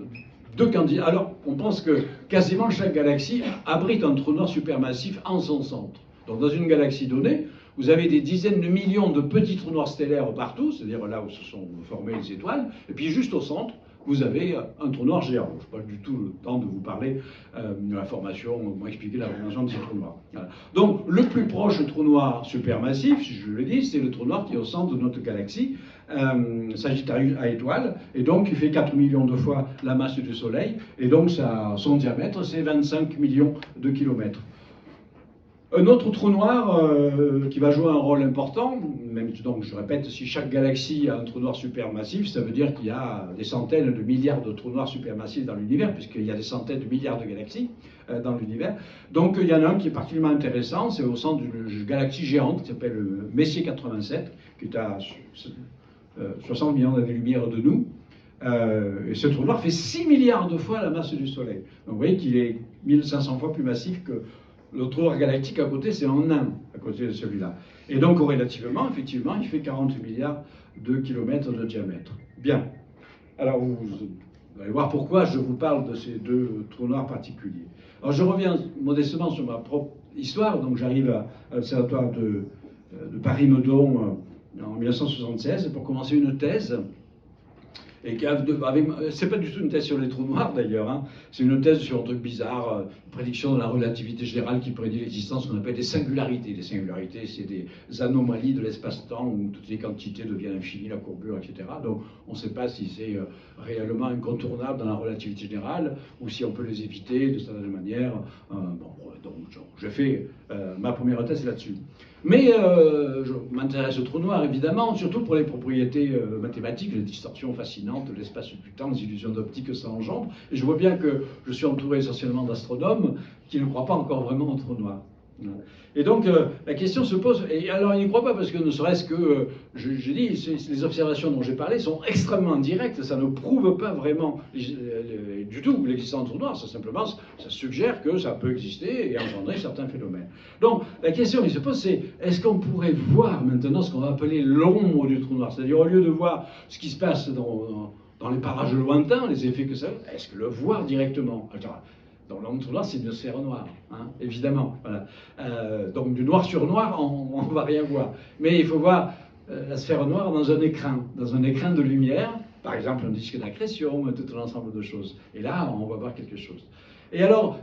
deux candidats. Alors, on pense que quasiment chaque galaxie abrite un trou noir supermassif en son centre. Donc, dans une galaxie donnée, vous avez des dizaines de millions de petits trous noirs stellaires partout, c'est-à-dire là où se sont formées les étoiles, et puis juste au centre, vous avez un trou noir géant. Je n'ai pas du tout le temps de vous parler de la formation, de m'expliquer la formation de ces trous noirs. Voilà. Donc, le plus proche trou noir supermassif, si je le dis, c'est le trou noir qui est au centre de notre galaxie, Sagittarius A étoile, et donc il fait 4 millions de fois la masse du Soleil, et donc son diamètre, c'est 25 millions de kilomètres. Un autre trou noir qui va jouer un rôle important, même donc je répète, si chaque galaxie a un trou noir supermassif, ça veut dire qu'il y a des centaines de milliards de trous noirs supermassifs dans l'univers, puisqu'il y a des centaines de milliards de galaxies dans l'univers. Donc il y en a un qui est particulièrement intéressant, c'est au centre d'une galaxie géante qui s'appelle Messier 87, qui est à 60 millions d'années-lumière de nous. Et ce trou noir fait 6 milliards de fois la masse du Soleil. Donc vous voyez qu'il est 1500 fois plus massif que le trou noir galactique à côté, c'est en nain à côté de celui-là. Et donc, corrélativement, effectivement, il fait 40 milliards de kilomètres de diamètre. Bien. Alors, vous allez voir pourquoi je vous parle de ces deux trous noirs particuliers. Alors, je reviens modestement sur ma propre histoire. Donc, j'arrive à l'observatoire de Paris-Meudon en 1976 pour commencer une thèse Et c'est pas du tout une thèse sur les trous noirs d'ailleurs, hein. C'est une thèse sur un truc bizarre, prédiction de la relativité générale qui prédit l'existence qu'on appelle des singularités. Les singularités, c'est des anomalies de l'espace-temps où toutes les quantités deviennent infinies, la courbure, etc. Donc on ne sait pas si c'est réellement incontournable dans la relativité générale ou si on peut les éviter de certaine manière. Donc je fais ma première thèse là-dessus. Mais je m'intéresse au trou noir, évidemment, surtout pour les propriétés mathématiques, les distorsions fascinantes de l'espace et du temps, les illusions d'optique que ça engendre. Et je vois bien que je suis entouré essentiellement d'astronomes qui ne croient pas encore vraiment au trou noir. Et donc la question se pose, et alors ils n'y croient pas parce que ne serait-ce que, je dis, les observations dont j'ai parlé sont extrêmement directes, ça ne prouve pas vraiment du tout l'existence du trou noir, simplement ça suggère que ça peut exister et engendrer certains phénomènes. Donc la question qui se pose c'est, est-ce qu'on pourrait voir maintenant ce qu'on va appeler l'ombre du trou noir, c'est-à-dire au lieu de voir ce qui se passe dans les parages lointains, les effets que ça a, est-ce que le voir directement? Donc l'ombre du trou noir, c'est une sphère noire, hein, évidemment. Voilà. Donc du noir sur noir, on ne va rien voir. Mais il faut voir la sphère noire dans un écran de lumière, par exemple un disque d'accrétion, tout un ensemble de choses. Et là, on va voir quelque chose. Et alors,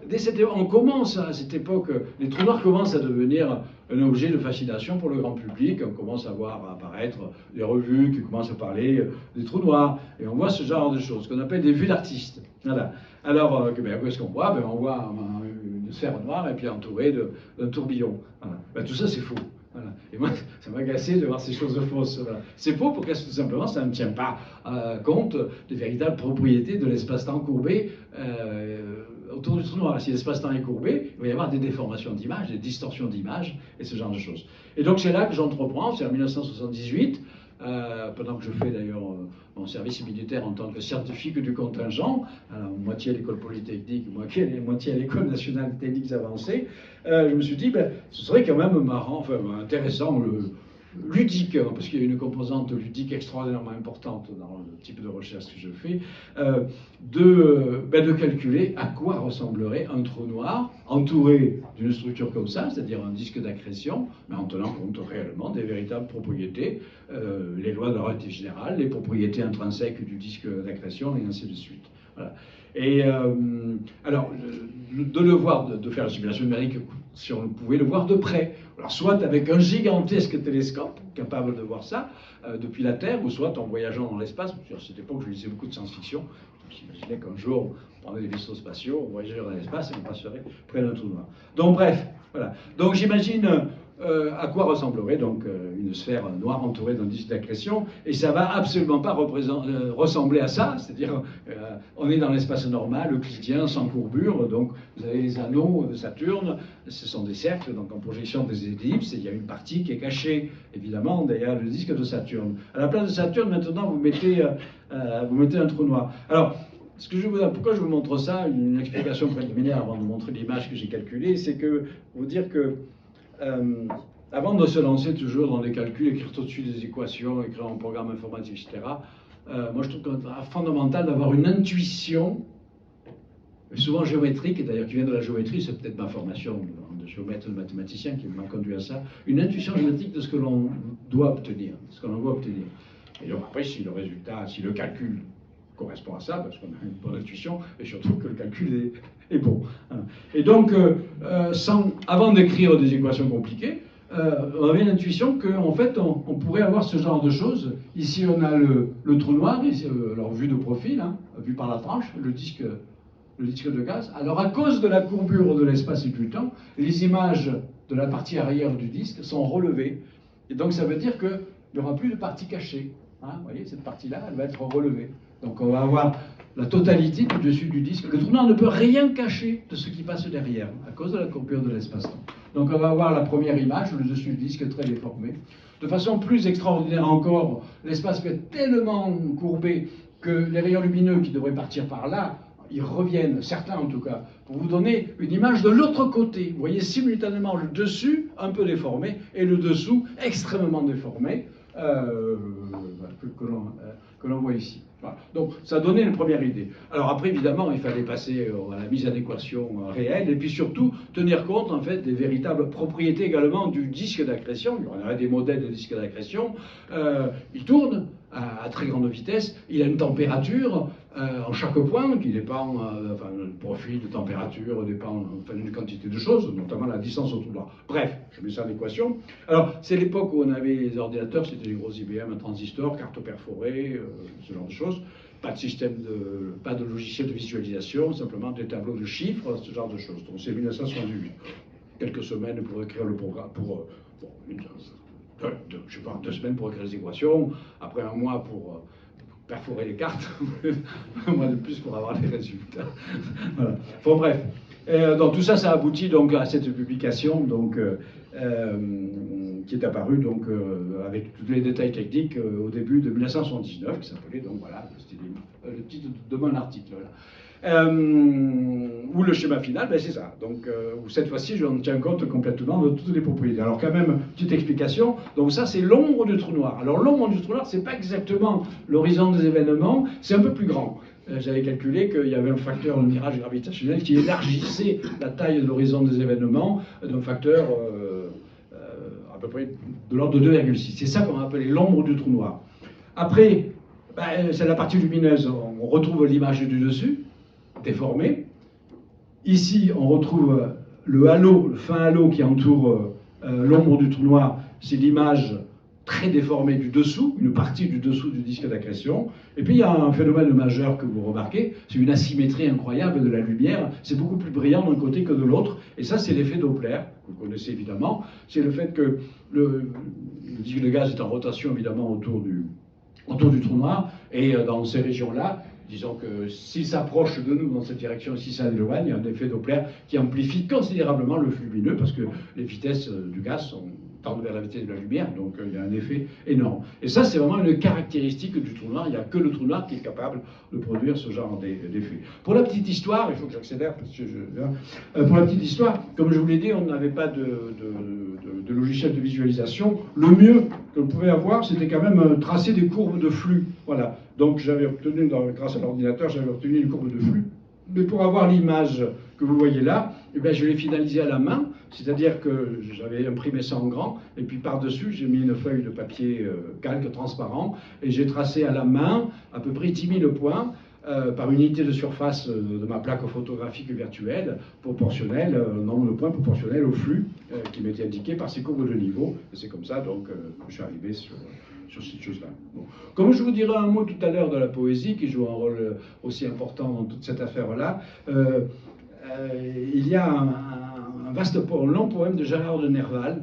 on commence à cette époque, les trous noirs commencent à devenir un objet de fascination pour le grand public. On commence à voir apparaître des revues qui commencent à parler des trous noirs. Et on voit ce genre de choses, qu'on appelle des vues d'artistes. Voilà. Alors, qu'est-ce qu'on voit? On voit une sphère noire et puis entourée d'un tourbillon. Voilà. Tout ça, c'est faux. Voilà. Et moi, ça m'a agacé de voir ces choses fausses. Voilà. C'est faux parce que tout simplement, ça ne tient pas compte des véritables propriétés de l'espace-temps courbé autour du trou noir. Si l'espace-temps est courbé, il va y avoir des déformations d'image, des distorsions d'image et ce genre de choses. Et donc c'est là que j'entreprends, c'est en 1978, pendant que je fais d'ailleurs mon service militaire en tant que scientifique du contingent, moitié à l'école polytechnique, moitié à l'école nationale des techniques avancées, je me suis dit, ce serait quand même marrant, enfin intéressant, ludique, parce qu'il y a une composante ludique extraordinairement importante dans le type de recherche que je fais, de calculer à quoi ressemblerait un trou noir entouré d'une structure comme ça, c'est-à-dire un disque d'accrétion, mais en tenant compte réellement des véritables propriétés, les lois de la relativité générale, les propriétés intrinsèques du disque d'accrétion, et ainsi de suite. Voilà. Et alors, de le voir, de faire la simulation numérique, si on pouvait le voir de près. Alors, soit avec un gigantesque télescope, capable de voir ça, depuis la Terre, ou soit en voyageant dans l'espace. À cette époque, je lisais beaucoup de science-fiction. J'imaginais qu'un jour, on prendrait des vaisseaux spatiaux, on voyagerait dans l'espace et on passerait près d'un trou noir. Donc, bref, voilà. Donc, j'imagine à quoi ressemblerait donc une sphère noire entourée d'un disque d'accrétion, et ça va absolument pas ressembler à ça, c'est-à-dire on est dans l'espace normal, euclidien, sans courbure, donc vous avez les anneaux de Saturne, ce sont des cercles, donc en projection des ellipses, et il y a une partie qui est cachée, évidemment, derrière le disque de Saturne. À la place de Saturne, maintenant, vous mettez un trou noir. Alors, pourquoi je vous montre ça, une explication préliminaire avant de vous montrer l'image que j'ai calculée, c'est que vous dire que avant de se lancer toujours dans les calculs, écrire tout de suite des équations, écrire un programme informatique, etc., moi je trouve que c'est fondamental d'avoir une intuition, souvent géométrique, et d'ailleurs qui vient de la géométrie, c'est peut-être ma formation de géomètre, de mathématicien qui m'a conduit à ça, une intuition géométrique de ce que l'on doit obtenir, ce que l'on veut obtenir. Et donc après, si le calcul correspond à ça, parce qu'on a une bonne intuition, et surtout que le calcul est bon. Et donc, avant d'écrire des équations compliquées, on avait l'intuition qu'en fait, on pourrait avoir ce genre de choses. Ici, on a le trou noir, ici, alors vu de profil, vu par la tranche, le disque de gaz. Alors, à cause de la courbure de l'espace et du temps, les images de la partie arrière du disque sont relevées. Et donc, ça veut dire qu'il n'y aura plus de partie cachée. Vous voyez, cette partie-là, elle va être relevée. Donc, on va avoir la totalité du dessus du disque. Le trou noir ne peut rien cacher de ce qui passe derrière, à cause de la courbure de l'espace-temps. Donc, on va avoir la première image, le dessus du disque très déformé. De façon plus extraordinaire encore, l'espace peut être tellement courbé que les rayons lumineux qui devraient partir par là, ils reviennent, certains en tout cas, pour vous donner une image de l'autre côté. Vous voyez simultanément le dessus un peu déformé et le dessous extrêmement déformé que l'on voit ici. Voilà. Donc ça donnait une première idée. Alors après évidemment il fallait passer à la mise en équation réelle et puis surtout tenir compte en fait des véritables propriétés également du disque d'accrétion. Il y aurait des modèles de disque d'accrétion. Ils tournent à à très grande vitesse, il a une température en chaque point qui dépend, enfin, le profil de température dépend d'une quantité de choses, notamment la distance au trou noir. Bref, je mets ça en équation. Alors, c'est l'époque où on avait les ordinateurs, c'était des gros IBM, un transistor, carte perforée, ce genre de choses. Pas de système pas de logiciel de visualisation, simplement des tableaux de chiffres, ce genre de choses. Donc c'est 1978. Quelques semaines pour écrire le programme, je sais pas, 2 semaines pour écrire les équations, après un mois pour perforer les cartes, un mois de plus pour avoir les résultats. Voilà. Bon, bref. Donc tout ça, ça aboutit donc à cette publication donc, qui est apparue donc, avec tous les détails techniques au début de 1979, qui s'appelait donc voilà, c'était le titre de mon article. Là. Où le schéma final, ben c'est ça. Donc, où cette fois-ci, j'en tiens compte complètement de toutes les propriétés. Alors, quand même, petite explication. Donc, ça, c'est l'ombre du trou noir. Alors, l'ombre du trou noir, c'est pas exactement l'horizon des événements, c'est un peu plus grand. J'avais calculé qu'il y avait un facteur de mirage gravitationnel qui élargissait la taille de l'horizon des événements d'un facteur à peu près de l'ordre de 2,6. C'est ça qu'on va appeler l'ombre du trou noir. Après, ben, c'est la partie lumineuse. On retrouve l'image du dessus, déformée. Ici, on retrouve le halo, le fin halo qui entoure l'ombre du trou noir. C'est l'image très déformée du dessous, une partie du dessous du disque d'accrétion. Et puis il y a un phénomène majeur que vous remarquez, c'est une asymétrie incroyable de la lumière. C'est beaucoup plus brillant d'un côté que de l'autre. Et ça, c'est l'effet Doppler, que vous connaissez évidemment. C'est le fait que le disque de gaz est en rotation évidemment autour du trou noir. Et dans ces régions-là, disons que s'il s'approche de nous dans cette direction et si ça l'éloigne, il y a un effet Doppler qui amplifie considérablement le flux lumineux parce que les vitesses du gaz tendent vers la vitesse de la lumière, donc il y a un effet énorme. Et ça, c'est vraiment une caractéristique du trou noir. Il n'y a que le trou noir qui est capable de produire ce genre d'effet. Pour la petite histoire, il faut que j'accélère parce que pour la petite histoire, comme je vous l'ai dit, on n'avait pas de logiciel de visualisation. Le mieux que l'on pouvait avoir, c'était quand même tracer des courbes de flux. Voilà. Donc j'avais obtenu, grâce à l'ordinateur, j'avais obtenu une courbe de flux. Mais pour avoir l'image que vous voyez là, eh bien, je l'ai finalisée à la main, c'est-à-dire que j'avais imprimé ça en grand, et puis par-dessus, j'ai mis une feuille de papier calque transparent, et j'ai tracé à la main à peu près 10 000 points par unité de surface de ma plaque photographique virtuelle, proportionnelle, nombre de points proportionnel au flux qui m'était indiqué par ces courbes de niveau. Et c'est comme ça donc, que je suis arrivé sur cette chose-là. Bon. Comme je vous dirai un mot tout à l'heure de la poésie, qui joue un rôle aussi important dans toute cette affaire-là, il y a un long poème de Gérard de Nerval,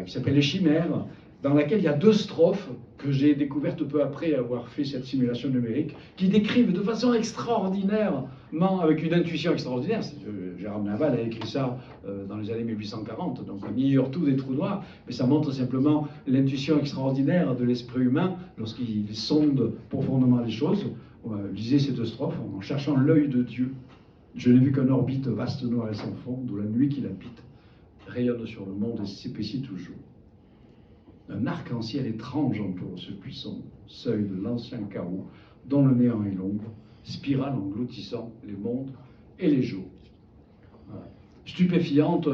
qui s'appelle Les Chimères, dans laquelle il y a 2 strophes que j'ai découvertes peu après avoir fait cette simulation numérique, qui décrivent de façon extraordinairement, avec une intuition extraordinaire. Gérard de Nerval a écrit ça dans les années 1840, donc il ignore tout des trous noirs, mais ça montre simplement l'intuition extraordinaire de l'esprit humain lorsqu'il sonde profondément les choses. Lisez ces 2 strophes: en cherchant l'œil de Dieu, je n'ai vu qu'une orbite vaste, noire et sans fond, d'où la nuit qui l'habite rayonne sur le monde et s'épaissit toujours. Un arc-en-ciel étrange entoure ce puissant seuil de l'ancien chaos, dont le néant est l'ombre, spirale engloutissant les mondes et les jours. Voilà. Stupéfiante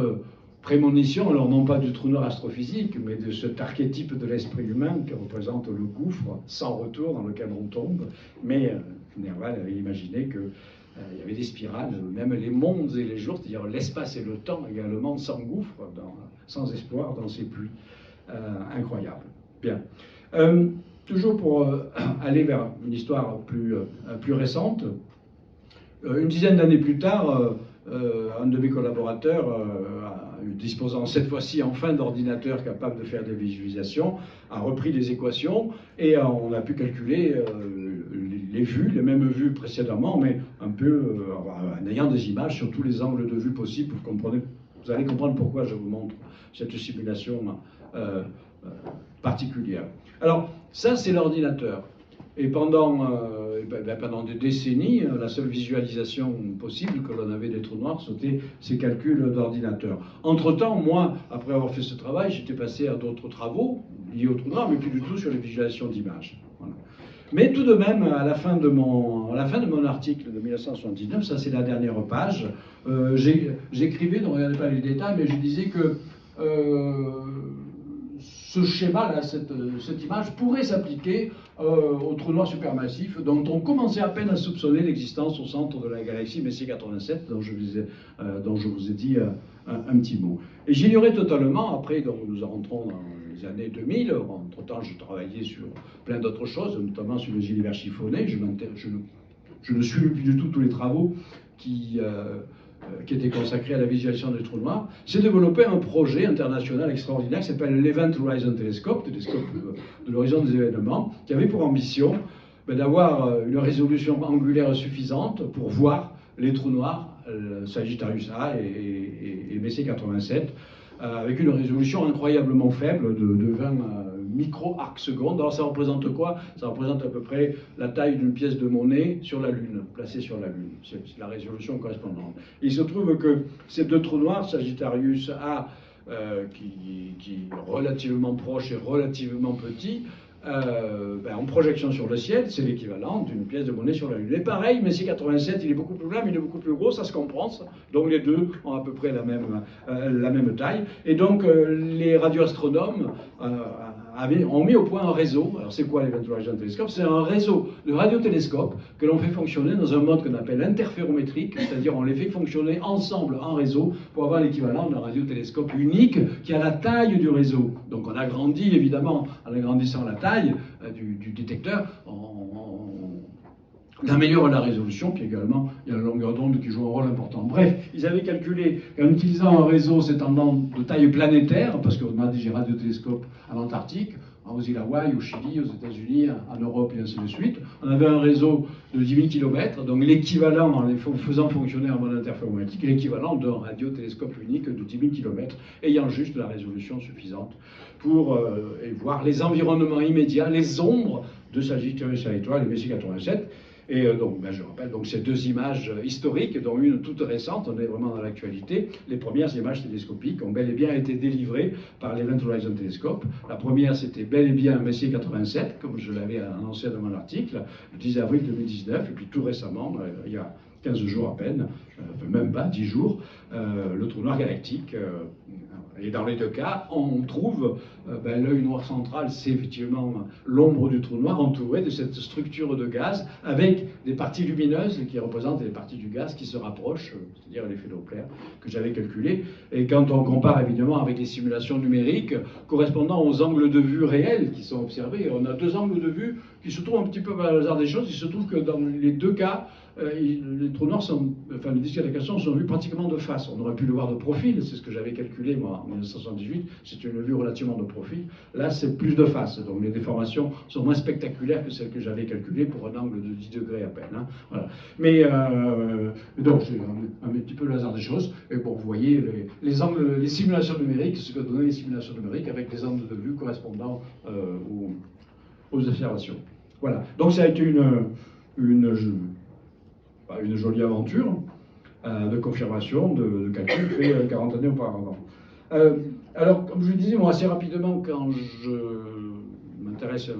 prémonition, alors non pas du trou noir astrophysique, mais de cet archétype de l'esprit humain qui représente le gouffre sans retour dans lequel on tombe. Mais Nerval avait imaginé que il y avait des spirales, même les mondes et les jours, c'est-à-dire l'espace et le temps également, s'engouffrent sans espoir dans ces pluies incroyables. Bien. Toujours pour aller vers une histoire plus récente, une dizaine d'années plus tard, un de mes collaborateurs, disposant cette fois-ci enfin d'ordinateurs capables de faire des visualisations, a repris les équations et on a pu calculer les vues, les mêmes vues précédemment, mais un peu en ayant des images sur tous les angles de vue possibles. Vous allez comprendre pourquoi je vous montre cette simulation particulière. Alors, ça, c'est l'ordinateur. Et pendant des décennies, la seule visualisation possible que l'on avait des trous noirs, c'était ces calculs d'ordinateur. Entre-temps, moi, après avoir fait ce travail, j'étais passé à d'autres travaux liés aux trous noirs, mais plus du tout sur les visualisations d'images. Voilà. Mais tout de même, à la fin de mon article de 1979, ça c'est la dernière page, j'écrivais, ne regardez pas les détails, mais je disais que ce schéma-là, cette image pourrait s'appliquer au trou noir supermassif dont on commençait à peine à soupçonner l'existence au centre de la galaxie Messier 87, dont je vous ai dit un petit mot. Et j'ignorais totalement, après, donc, nous rentrons dans les années 2000, entre-temps je travaillais sur plein d'autres choses, notamment sur les univers chiffonnés, je ne suis plus du tout tous les travaux qui était consacré à la visualisation des trous noirs, s'est développé un projet international extraordinaire qui s'appelle l'Event Horizon Telescope, le télescope de l'horizon des événements, qui avait pour ambition d'avoir une résolution angulaire suffisante pour voir les trous noirs, Sagittarius A et Messier 87, avec une résolution incroyablement faible de 20 micro-arcs secondes. Alors ça représente quoi? Ça représente à peu près la taille d'une pièce de monnaie sur la Lune, placée sur la Lune. C'est la résolution correspondante. Il se trouve que ces deux trous noirs, Sagittarius A, qui est relativement proche et relativement petit, en projection sur le ciel, c'est l'équivalent d'une pièce de monnaie sur la Lune. Et pareil, Messier 87, il est beaucoup plus grand, mais il est beaucoup plus gros, ça se comprend. Ça. Donc les deux ont à peu près la même taille. Et donc les radioastronomes ont mis au point un réseau. Alors c'est quoi l'Event Horizon Telescope? C'est un réseau de radiotélescopes que l'on fait fonctionner dans un mode qu'on appelle interférométrique, c'est-à-dire on les fait fonctionner ensemble en réseau pour avoir l'équivalent d'un radiotélescope unique qui a la taille du réseau. Donc on agrandit évidemment, en agrandissant la taille du détecteur, on améliore la résolution, puis également il y a la longueur d'onde qui joue un rôle important. Bref, ils avaient calculé qu'en utilisant un réseau s'étendant de taille planétaire, parce qu'on a des radiotélescopes à l'Antarctique, aux îles Hawaï, au Chili, aux États-Unis, en Europe et ainsi de suite, on avait un réseau de 10 000 km, donc l'équivalent, en les faisant fonctionner en mode interférométrique, l'équivalent d'un radiotélescope unique de 10 000 km, ayant juste la résolution suffisante pour voir les environnements immédiats, les ombres de Sagittarius A étoile et Messier 87. Et donc, je rappelle donc ces deux images historiques, dont une toute récente, on est vraiment dans l'actualité. Les premières images télescopiques ont bel et bien été délivrées par l'Event Horizon Telescope. La première, c'était bel et bien Messier 87, comme je l'avais annoncé dans mon article, le 10 avril 2019, et puis tout récemment, il y a 15 jours à peine, même pas 10 jours, le trou noir galactique. Et dans les deux cas, on trouve l'œil noir central, c'est effectivement l'ombre du trou noir entouré de cette structure de gaz avec des parties lumineuses qui représentent les parties du gaz qui se rapprochent, c'est-à-dire l'effet Doppler que j'avais calculé. Et quand on compare évidemment avec les simulations numériques correspondant aux angles de vue réels qui sont observés, on a deux angles de vue qui se trouvent un petit peu par le hasard des choses. Il se trouve que dans les deux cas, les trous noirs les disques d'accrétion sont vus pratiquement de face. On aurait pu le voir de profil, c'est ce que j'avais calculé moi en 1978, c'est une vue relativement de profil. Là, c'est plus de face, donc les déformations sont moins spectaculaires que celles que j'avais calculées pour un angle de 10 degrés à peine. Hein. Voilà. Mais donc, c'est un petit peu le hasard des choses. Et bon, vous voyez, les simulations numériques, ce que donnaient les simulations numériques avec les angles de vue correspondant aux observations. Voilà. Donc, ça a été une jolie aventure de confirmation, de calcul fait 40 années auparavant. Alors, comme je le disais, moi, assez rapidement, quand je m'intéresse à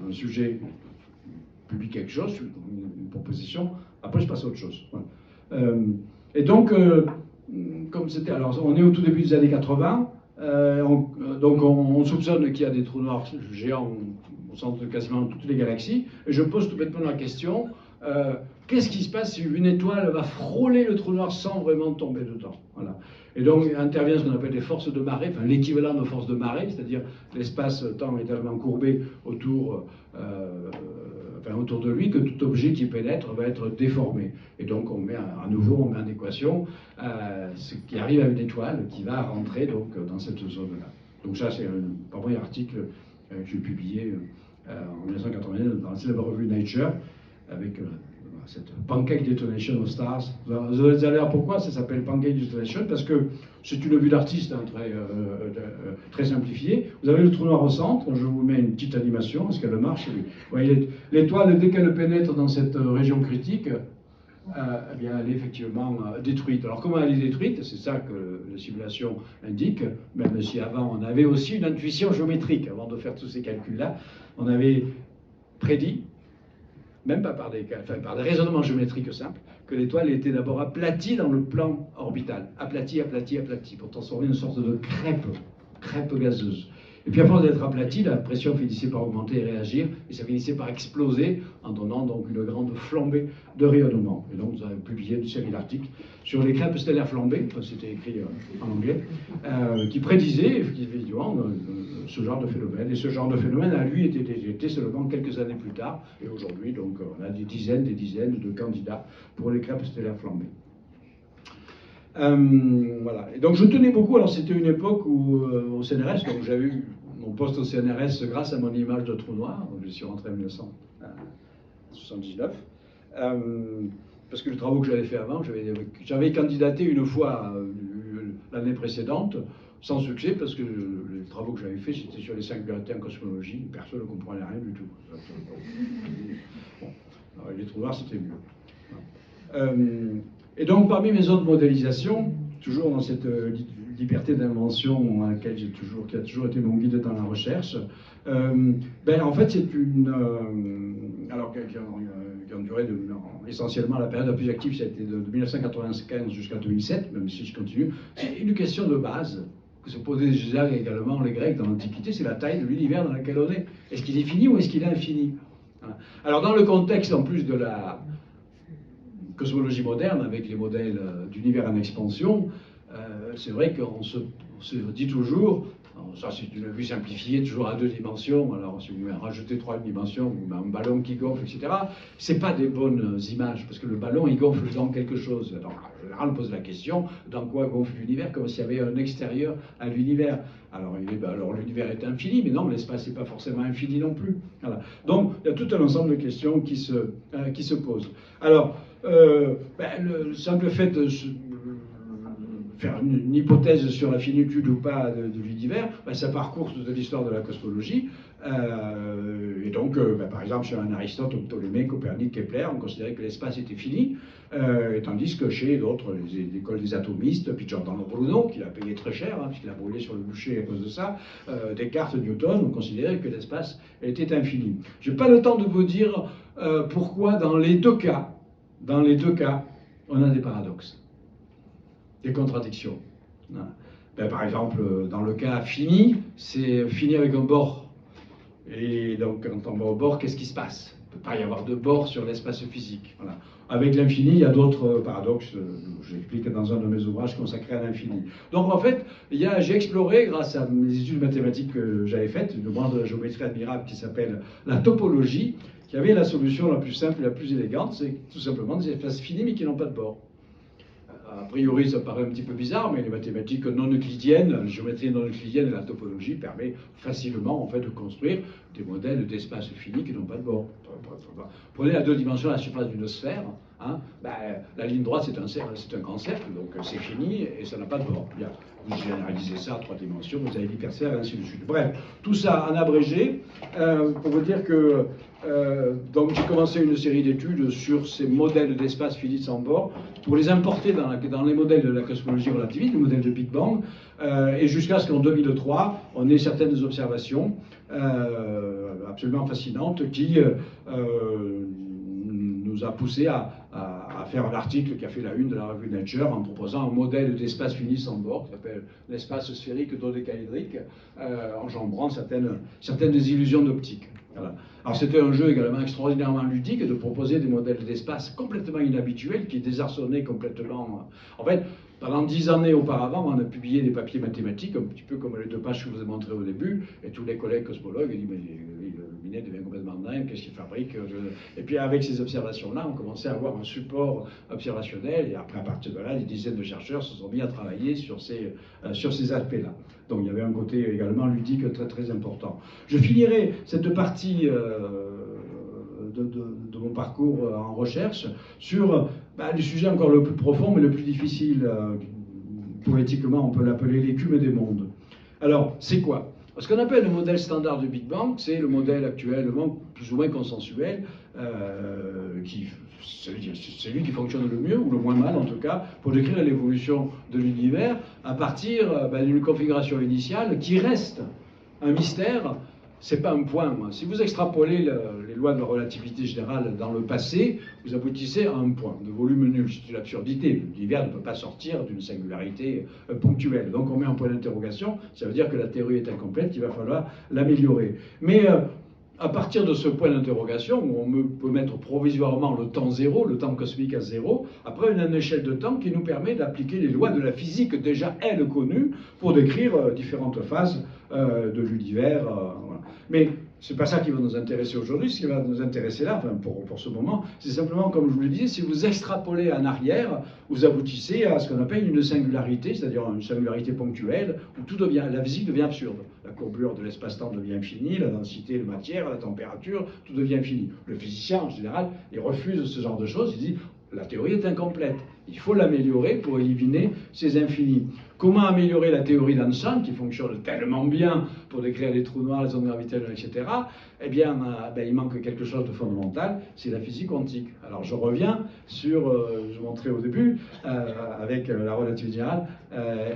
un sujet, je publie quelque chose, une proposition, après je passe à autre chose. Voilà. Et donc, comme c'était... Alors, on est au tout début des années 80, donc on soupçonne qu'il y a des trous noirs géants au centre de quasiment toutes les galaxies, et je pose tout bêtement la question... qu'est-ce qui se passe si une étoile va frôler le trou noir sans vraiment tomber dedans? Voilà. Et donc intervient ce qu'on appelle les forces de marée, enfin l'équivalent de forces de marée, c'est-à-dire l'espace-temps est tellement courbé autour de lui que tout objet qui pénètre va être déformé. Et donc on met à nouveau en équation ce qui arrive à une étoile qui va rentrer donc, dans cette zone-là. Donc ça c'est un premier article que j'ai publié en 1989 dans la célèbre revue Nature, avec cette Pancake Detonation of Stars. Vous allez dire pourquoi ça s'appelle Pancake Detonation, parce que c'est une vue d'artiste hein, très simplifiée. Vous avez le trou noir au centre, je vous mets une petite animation, est-ce qu'elle marche? Vous voyez, l'étoile, dès qu'elle pénètre dans cette région critique, eh bien, elle est effectivement détruite. Alors comment elle est détruite? C'est ça que la simulation indique, même si avant on avait aussi une intuition géométrique, avant de faire tous ces calculs-là, on avait prédit, même pas par des raisonnements géométriques simples, que l'étoile était d'abord aplatie dans le plan orbital. Aplatie, pour transformer une sorte de crêpe gazeuse. Et puis à force d'être aplati, la pression finissait par augmenter et réagir, et ça finissait par exploser en donnant donc une grande flambée de rayonnement. Et donc nous avons publié une série d'articles sur les crêpes stellaires flambées, c'était écrit en anglais, qui prédisaient effectivement ce genre de phénomène. Et ce genre de phénomène a lui été détecté seulement quelques années plus tard. Et aujourd'hui, donc, on a des dizaines de candidats pour les crêpes stellaires flambées. Voilà. Et donc je tenais beaucoup, alors c'était une époque où au CNRS, donc j'avais eu mon poste au CNRS grâce à mon image de trou noir, donc je suis rentré en 1979, parce que les travaux que j'avais fait avant, j'avais candidaté une fois l'année précédente, sans succès, parce que les travaux que j'avais faits, c'était sur les singularités en cosmologie, personne ne comprenait rien du tout. Bon, alors, les trous noirs, c'était mieux. Et donc, parmi mes autres modélisations, toujours dans cette liberté d'invention qui a toujours été mon guide dans la recherche, en fait, c'est une... alors, qui ont duré essentiellement la période la plus active, c'était de 1995 jusqu'à 2007, même si je continue. C'est une question de base que se posaient déjà également les Grecs dans l'Antiquité, c'est la taille de l'univers dans lequel on est. Est-ce qu'il est fini ou est-ce qu'il est infini? Voilà. Alors, dans le contexte, en plus de la cosmologie moderne, avec les modèles d'univers en expansion, c'est vrai qu'on se dit toujours, ça c'est une vue simplifiée, toujours à 2 dimensions, alors si vous rajoutez 3 dimensions, vous mettez un ballon qui gonfle, etc., c'est pas des bonnes images, parce que le ballon il gonfle dans quelque chose. Alors, en général, on pose la question, dans quoi gonfle l'univers, comme s'il y avait un extérieur à l'univers. Alors l'univers est infini, mais non, l'espace n'est pas forcément infini non plus. Voilà. Donc il y a tout un ensemble de questions qui se posent. Alors, le simple fait de faire une hypothèse sur la finitude ou pas de l'univers, ça parcourt toute l'histoire de la cosmologie. Et donc, par exemple, chez un Aristote, Ptolémée, Copernic, Kepler, on considérait que l'espace était fini, tandis que chez d'autres, l'école des atomistes, puis Giordano Bruno, qui l'a payé très cher, puisqu'il a brûlé sur le bûcher à cause de ça, Descartes, Newton, on considérait que l'espace était infini. Je n'ai pas le temps de vous dire pourquoi dans les deux cas, on a des paradoxes, des contradictions. Par exemple, dans le cas fini, c'est fini avec un bord. Et donc, quand on va au bord, qu'est-ce qui se passe? Il ne peut pas y avoir de bord sur l'espace physique. Voilà. Avec l'infini, il y a d'autres paradoxes, j'explique dans un de mes ouvrages consacrés à l'infini. Donc en fait, j'ai exploré, grâce à mes études mathématiques que j'avais faites, une branche de la géométrie admirable qui s'appelle la topologie, qui avait la solution la plus simple et la plus élégante, c'est tout simplement des espaces finis mais qui n'ont pas de bord. A priori, ça paraît un petit peu bizarre, mais les mathématiques non euclidiennes, la géométrie non euclidienne et la topologie permettent facilement en fait, de construire des modèles d'espaces finis qui n'ont pas de bord. Prenez à 2 dimensions la surface d'une sphère, la ligne droite c'est un grand cercle, donc c'est fini et ça n'a pas de bord. Bien. Vous généralisez ça à 3 dimensions, vous avez l'hypersphère et ainsi de suite. Bref, tout ça en abrégé, pour vous dire que donc j'ai commencé une série d'études sur ces modèles d'espace finis sans bord, pour les importer dans les modèles de la cosmologie relativiste, les modèles de Big Bang, et jusqu'à ce qu'en 2003, on ait certaines observations absolument fascinantes qui nous a poussé à faire un article qui a fait la une de la revue Nature en proposant un modèle d'espace fini sans bord qui s'appelle l'espace sphérique dodécaédrique, enjambrant certaines illusions d'optique. Voilà. Alors c'était un jeu également extraordinairement ludique de proposer des modèles d'espace complètement inhabituels qui désarçonnaient complètement. En fait, pendant 10 années auparavant, on a publié des papiers mathématiques, un petit peu comme les 2 pages que je vous ai montrées au début, et tous les collègues cosmologues disent mais Binet devient complètement dingue, qu'est-ce qu'il fabrique? Et puis avec ces observations-là, on commençait à avoir un support observationnel, et après à partir de là, des dizaines de chercheurs se sont mis à travailler sur ces aspects-là. Donc il y avait un côté également ludique très très important. Je finirai cette partie de mon parcours en recherche sur le sujet encore le plus profond mais le plus difficile, poétiquement on peut l'appeler l'écume des mondes. Alors c'est quoi? Ce qu'on appelle le modèle standard du Big Bang, c'est le modèle actuellement plus ou moins consensuel, c'est lui qui fonctionne le mieux, ou le moins mal en tout cas, pour décrire l'évolution de l'univers à partir d'une configuration initiale qui reste un mystère c'est pas un point. Si vous extrapolez les lois de la relativité générale dans le passé, vous aboutissez à un point de volume nul. C'est une absurdité. L'univers ne peut pas sortir d'une singularité ponctuelle. Donc on met un point d'interrogation. Ça veut dire que la théorie est incomplète, qu'il va falloir l'améliorer. Mais à partir de ce point d'interrogation, où on peut mettre provisoirement le temps zéro, le temps cosmique à zéro, après une échelle de temps qui nous permet d'appliquer les lois de la physique déjà, elles, connues, pour décrire différentes phases de l'univers. Voilà. Mais c'est pas ça qui va nous intéresser aujourd'hui. Ce qui va nous intéresser là, enfin pour ce moment, c'est simplement, comme je vous le disais, si vous extrapolez en arrière, vous aboutissez à ce qu'on appelle une singularité, c'est-à-dire une singularité ponctuelle, où tout devient, la physique devient absurde. La courbure de l'espace-temps devient infinie, la densité de matière, la température, tout devient infini. Le physicien, en général, il refuse ce genre de choses. Il dit la théorie est incomplète. Il faut l'améliorer pour éliminer ces infinis. Comment améliorer la théorie d'Einstein, qui fonctionne tellement bien pour décrire les trous noirs, les ondes gravitationnelles, etc. Eh bien, il manque quelque chose de fondamental, c'est la physique quantique. Alors, je reviens sur, je montrais au début, avec la relativité générale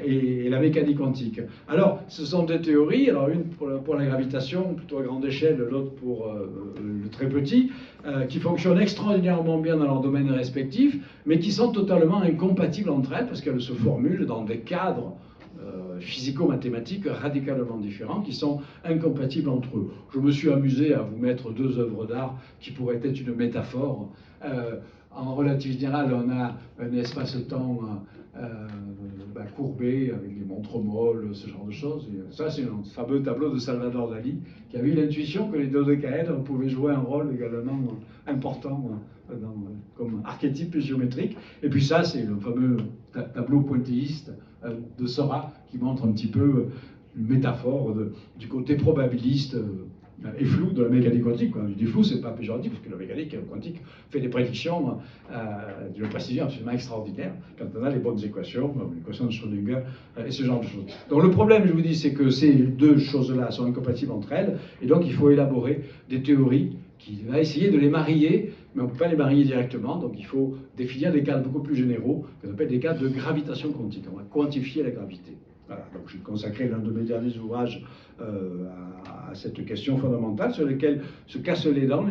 et la mécanique quantique. Alors, ce sont des théories, alors une pour la gravitation, plutôt à grande échelle, l'autre pour le très petit, qui fonctionnent extraordinairement bien dans leur domaine respectif, mais qui sont totalement incompatibles entre elles, parce qu'elles se formulent dans des cadres physico-mathématiques radicalement différents, qui sont incompatibles entre eux. Je me suis amusé à vous mettre deux œuvres d'art qui pourraient être une métaphore. En relativité générale, on a un espace-temps courbé, avec des montres molles, ce genre de choses. Et ça, c'est un fameux tableau de Salvador Dali, qui avait eu l'intuition que les dodécaèdres pouvaient jouer un rôle également important comme archétype géométrique. Et puis ça, c'est le fameux tableau pointillistes de Seurat, qui montre un petit peu une métaphore du côté probabiliste et flou de la mécanique quantique. Quand je dis flou, c'est pas péjoratif, parce que la mécanique quantique fait des prédictions d'une précision absolument extraordinaire quand on a les bonnes équations, l'équation de Schrödinger et ce genre de choses. Donc le problème, je vous dis, c'est que ces deux choses-là sont incompatibles entre elles, et donc il faut élaborer des théories qui va essayer de les marier, mais on ne peut pas les marier directement, donc il faut définir des cadres beaucoup plus généraux, qu'on appelle des cadres de gravitation quantique. On va quantifier la gravité. Voilà, donc j'ai consacré l'un de mes derniers ouvrages à cette question fondamentale sur laquelle se cassent les dents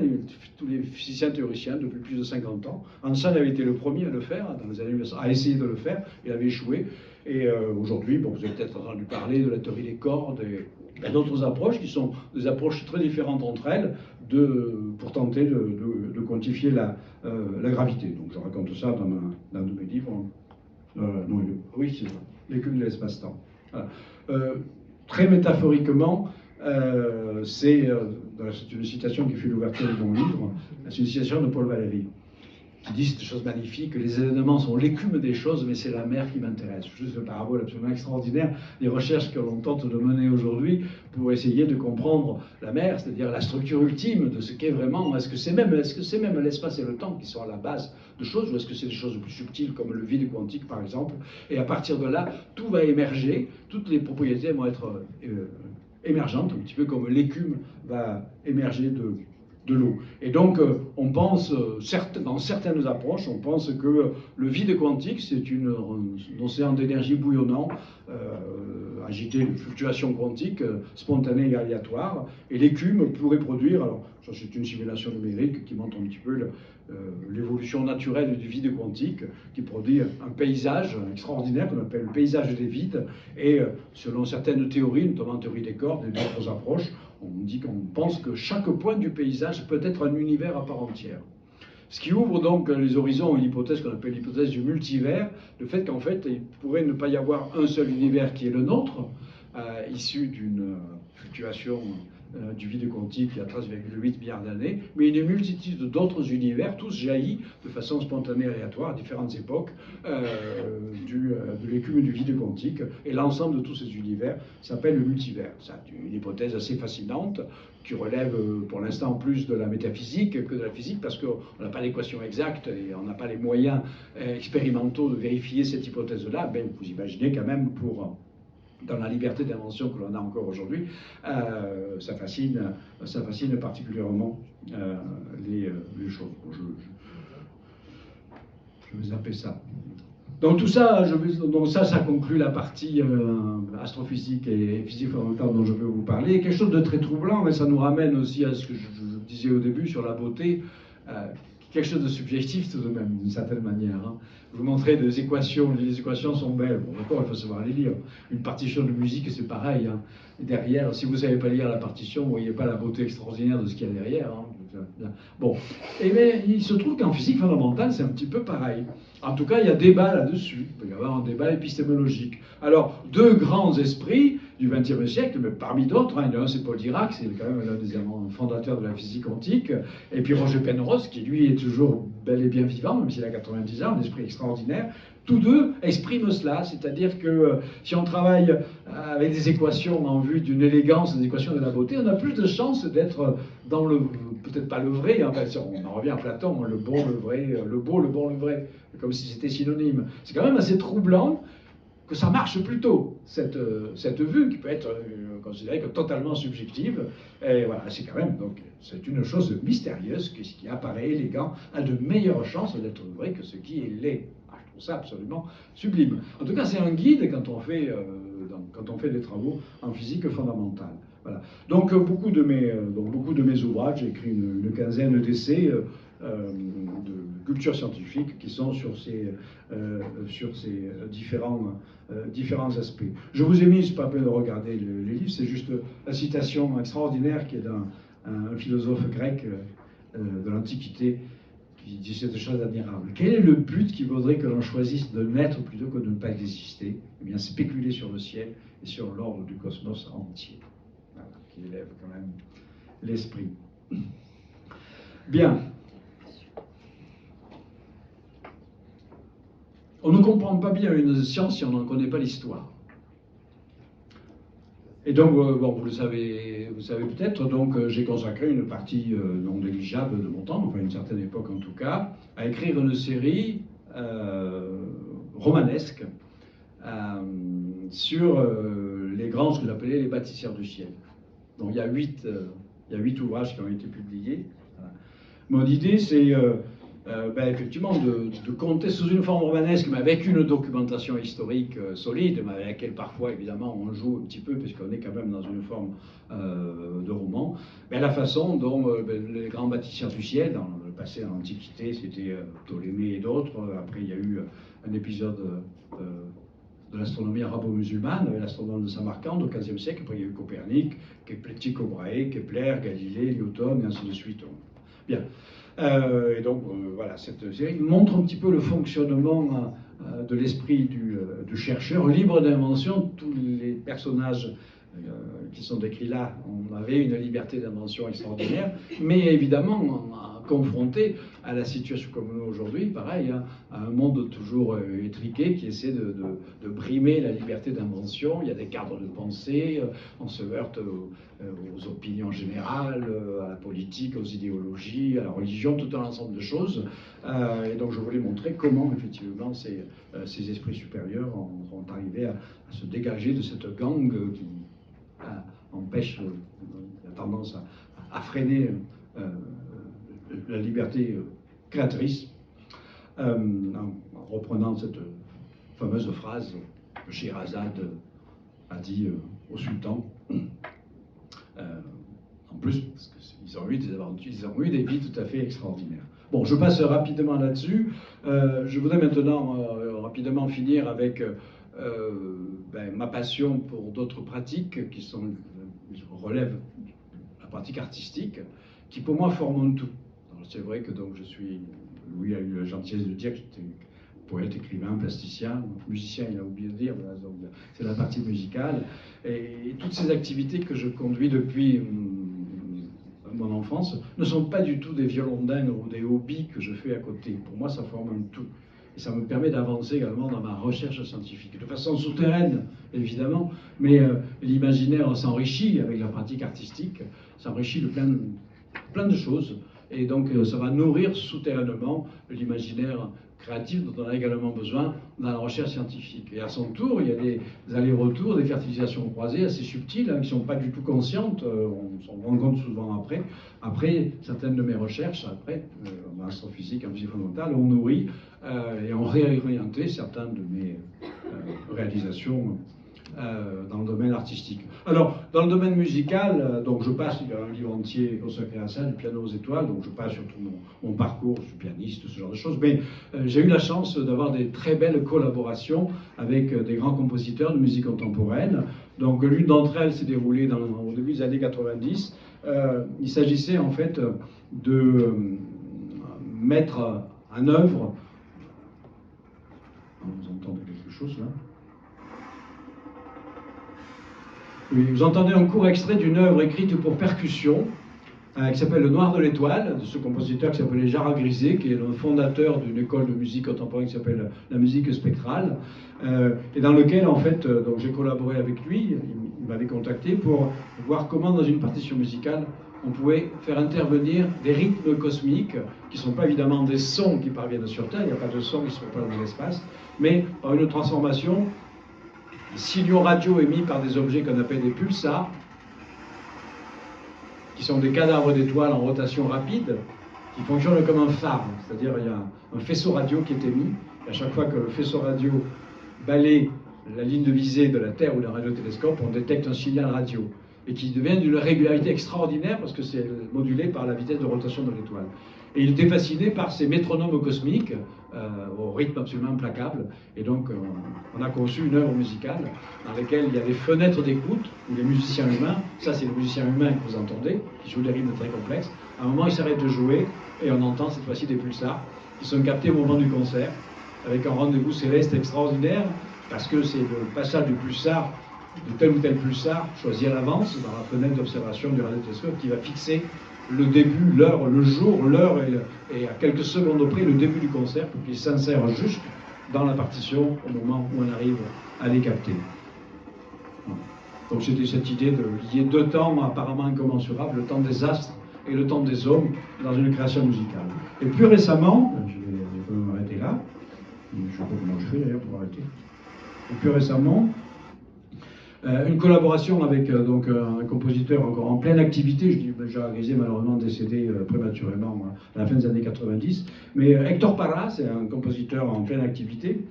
tous les physiciens théoriciens depuis plus de 50 ans. Einstein avait été le premier à le faire, dans les années 1900, à essayer de le faire, il avait échoué. Et aujourd'hui, bon, vous avez peut-être entendu parler de la théorie des cordes et d'autres approches qui sont des approches très différentes entre elles pour tenter de quantifier la gravité. Donc je raconte ça dans un de mes livres. Oui, c'est ça, l'écume de l'espace-temps. Voilà. Très métaphoriquement, c'est une citation qui fait l'ouverture de mon livre, c'est une citation de Paul Valéry, qui dit cette chose magnifique, que les événements sont l'écume des choses, mais c'est la mer qui m'intéresse. Juste une parabole absolument extraordinaire, les recherches que l'on tente de mener aujourd'hui pour essayer de comprendre la mer, c'est-à-dire la structure ultime de ce qu'est vraiment, est-ce que c'est même l'espace et le temps qui sont à la base de choses, ou est-ce que c'est des choses plus subtiles comme le vide quantique par exemple, et à partir de là, tout va émerger, toutes les propriétés vont être émergentes, un petit peu comme l'écume va émerger de l'eau. Et donc, on pense, dans certaines approches, on pense que le vide quantique, c'est un océan d'énergie bouillonnant, agité de fluctuations quantiques, spontanées et aléatoires, et l'écume pourrait produire, alors ça c'est une simulation numérique qui montre un petit peu l'évolution naturelle du vide quantique, qui produit un paysage extraordinaire qu'on appelle le paysage des vides, et selon certaines théories, notamment la théorie des cordes et d'autres approches, on pense que chaque point du paysage peut être un univers à part entière. Ce qui ouvre donc les horizons et l'hypothèse qu'on appelle l'hypothèse du multivers, le fait qu'en fait, il pourrait ne pas y avoir un seul univers qui est le nôtre, issu d'une fluctuation du vide quantique il y a 13,8 milliards d'années, mais une multitude d'autres univers, tous jaillis de façon spontanée et aléatoire à différentes époques de l'écume du vide quantique. Et l'ensemble de tous ces univers s'appelle le multivers. C'est une hypothèse assez fascinante qui relève pour l'instant plus de la métaphysique que de la physique, parce qu'on n'a pas l'équation exacte et on n'a pas les moyens expérimentaux de vérifier cette hypothèse-là. Ben, vous imaginez quand même dans la liberté d'invention que l'on a encore aujourd'hui, ça fascine particulièrement les choses. Bon, je vais zapper ça. Donc tout ça, donc ça conclut la partie astrophysique et physique fondamentale dont je veux vous parler. Quelque chose de très troublant, mais ça nous ramène aussi à ce que je disais au début sur la beauté, quelque chose de subjectif tout de même, d'une certaine manière. Hein. Vous montrez des équations, les équations sont belles, bon d'accord, il faut savoir les lire. Une partition de musique, c'est pareil. Hein. Derrière, si vous ne savez pas lire la partition, vous ne voyez pas la beauté extraordinaire de ce qu'il y a derrière. Hein. Bon, et bien il se trouve qu'en physique fondamentale, c'est un petit peu pareil. En tout cas, il y a débat là-dessus. Il peut y avoir un débat épistémologique. Alors, deux grands esprits du XXe siècle, mais parmi d'autres, hein, l'un c'est Paul Dirac, c'est quand même l'un des fondateurs de la physique quantique, et puis Roger Penrose, qui lui est toujours bel et bien vivant, même s'il a 90 ans, un esprit extraordinaire. Tous deux expriment cela, c'est-à-dire que si on travaille avec des équations en vue d'une élégance, des équations de la beauté, on a plus de chances d'être dans le, peut-être pas le vrai, hein, on en revient à Platon, le bon, le vrai, le beau, le bon, le vrai, comme si c'était synonyme. C'est quand même assez troublant que ça marche plutôt, cette vue qui peut être considérée comme totalement subjective. Et voilà, c'est quand même, donc, c'est une chose mystérieuse, que ce qui apparaît élégant a de meilleures chances d'être vrai que ce qui est laid. Ah, je trouve ça absolument sublime. En tout cas, c'est un guide quand on fait des travaux en physique fondamentale. Voilà. Donc, beaucoup de mes ouvrages, j'ai écrit une quinzaine d'essais de culture scientifique qui sont sur ces différents aspects. Je vous ai mis, c'est pas la peine de regarder les livres, c'est juste la citation extraordinaire qui est d'un philosophe grec de l'Antiquité qui dit cette chose admirable. Quel est le but qui vaudrait que l'on choisisse de naître plutôt que de ne pas exister? Eh bien, spéculer sur le ciel et sur l'ordre du cosmos entier. Voilà, qui élève quand même l'esprit. Bien. On ne comprend pas bien une science si on n'en connaît pas l'histoire. Et donc, bon, vous le savez peut-être, donc j'ai consacré une partie non négligeable de mon temps, enfin une certaine époque en tout cas, à écrire une série romanesque sur les grands, ce que j'appelais les bâtisseurs du ciel. Donc il y a 8 ouvrages qui ont été publiés. Voilà. Mon idée, c'est effectivement de compter sous une forme romanesque, mais avec une documentation historique solide, mais avec laquelle parfois, évidemment, on joue un petit peu, puisqu'on est quand même dans une forme de roman, la façon dont les grands bâtisseurs du ciel, dans le passé, en Antiquité, c'était Ptolémée et d'autres. Après, il y a eu un épisode de l'astronomie arabo-musulmane, avec l'astronome de Samarcande au XVe siècle. Après, il y a eu Copernic, Tycho Brahe, Kepler, Galilée, Newton, et ainsi de suite. Bien. Et donc, voilà, cette série montre un petit peu le fonctionnement de l'esprit du chercheur, libre d'invention. Tous les personnages qui sont décrits là, on avait une liberté d'invention extraordinaire, mais évidemment, confronté à la situation comme nous aujourd'hui, pareil, hein, à un monde toujours étriqué qui essaie de brimer la liberté d'invention. Il y a des cadres de pensée, on se heurte aux opinions générales, à la politique, aux idéologies, à la religion, tout un ensemble de choses. Et donc je voulais montrer comment, effectivement, ces esprits supérieurs ont arrivé à se dégager de cette gangue qui empêche, la tendance à freiner la liberté créatrice, en reprenant cette fameuse phrase que Scheherazade a dit au sultan. En plus, parce qu'ils ont eu des aventures, ils ont eu des vies tout à fait extraordinaires. Bon, je passe rapidement là-dessus. Je voudrais maintenant rapidement finir avec ma passion pour d'autres pratiques qui relèvent la pratique artistique, qui pour moi forment un tout. C'est vrai que donc Louis a eu la gentillesse de dire que j'étais poète, écrivain, plasticien, musicien, il a oublié de dire, c'est la partie musicale. Et toutes ces activités que je conduis depuis mon enfance ne sont pas du tout des violondins ou des hobbies que je fais à côté. Pour moi, ça forme un tout. Et ça me permet d'avancer également dans ma recherche scientifique. De façon souterraine, évidemment, mais l'imaginaire s'enrichit avec la pratique artistique, s'enrichit de plein de choses. Et donc, ça va nourrir souterrainement l'imaginaire créatif dont on a également besoin dans la recherche scientifique. Et à son tour, il y a des allers-retours, des fertilisations croisées assez subtiles, qui ne sont pas du tout conscientes, on s'en rend compte souvent après certaines de mes recherches, en astrophysique, en physique fondamentale, ont nourri et ont réorienté certaines de mes réalisations dans le domaine artistique. Alors, dans le domaine musical, donc je passe, il y a un livre entier au secret à ça, du piano aux étoiles, donc je passe sur tout mon parcours, je suis pianiste, ce genre de choses, mais j'ai eu la chance d'avoir des très belles collaborations avec des grands compositeurs de musique contemporaine. Donc l'une d'entre elles s'est déroulée au début des années 90. Il s'agissait en fait de mettre en œuvre... Vous entendez quelque chose là ? Oui, vous entendez un court extrait d'une œuvre écrite pour percussion qui s'appelle Le Noir de l'Étoile, de ce compositeur qui s'appelait Jara Grisé, qui est le fondateur d'une école de musique contemporaine qui s'appelle la musique spectrale, et dans lequel, en fait, donc j'ai collaboré avec lui, il m'avait contacté pour voir comment, dans une partition musicale, on pouvait faire intervenir des rythmes cosmiques, qui ne sont pas évidemment des sons qui parviennent sur Terre, il n'y a pas de sons qui ne se propagent dans l'espace, mais par une transformation, des signaux radio émis par des objets qu'on appelle des pulsars, qui sont des cadavres d'étoiles en rotation rapide, qui fonctionnent comme un phare, c'est-à-dire il y a un faisceau radio qui est émis, et à chaque fois que le faisceau radio balaye la ligne de visée de la Terre ou d'un radiotélescope, on détecte un signal radio, et qui devient d'une régularité extraordinaire parce que c'est modulé par la vitesse de rotation de l'étoile. Et il était fasciné par ces métronomes cosmiques, au rythme absolument implacable. Et donc, on a conçu une œuvre musicale dans laquelle il y a des fenêtres d'écoute où les musiciens humains, ça c'est les musiciens humains que vous entendez, qui jouent des rythmes très complexes, à un moment ils s'arrêtent de jouer et on entend cette fois-ci des pulsars qui sont captés au moment du concert, avec un rendez-vous céleste extraordinaire, parce que c'est le passage du pulsar, de tel ou tel pulsar, choisi à l'avance dans la fenêtre d'observation du radiotélescope, qui va fixer le début, l'heure, le jour, l'heure et à quelques secondes près le début du concert pour qu'il s'insère juste dans la partition au moment où on arrive à les capter. Donc c'était cette idée de lier deux temps apparemment incommensurables, le temps des astres et le temps des hommes dans une création musicale. Et plus récemment, je peux m'arrêter là, je ne sais pas comment je fais d'ailleurs pour arrêter, et plus récemment, une collaboration avec donc, un compositeur encore en pleine activité, je dis Jara Grisé malheureusement décédé prématurément à la fin des années 90, mais Hector Parra, c'est un compositeur en pleine activité,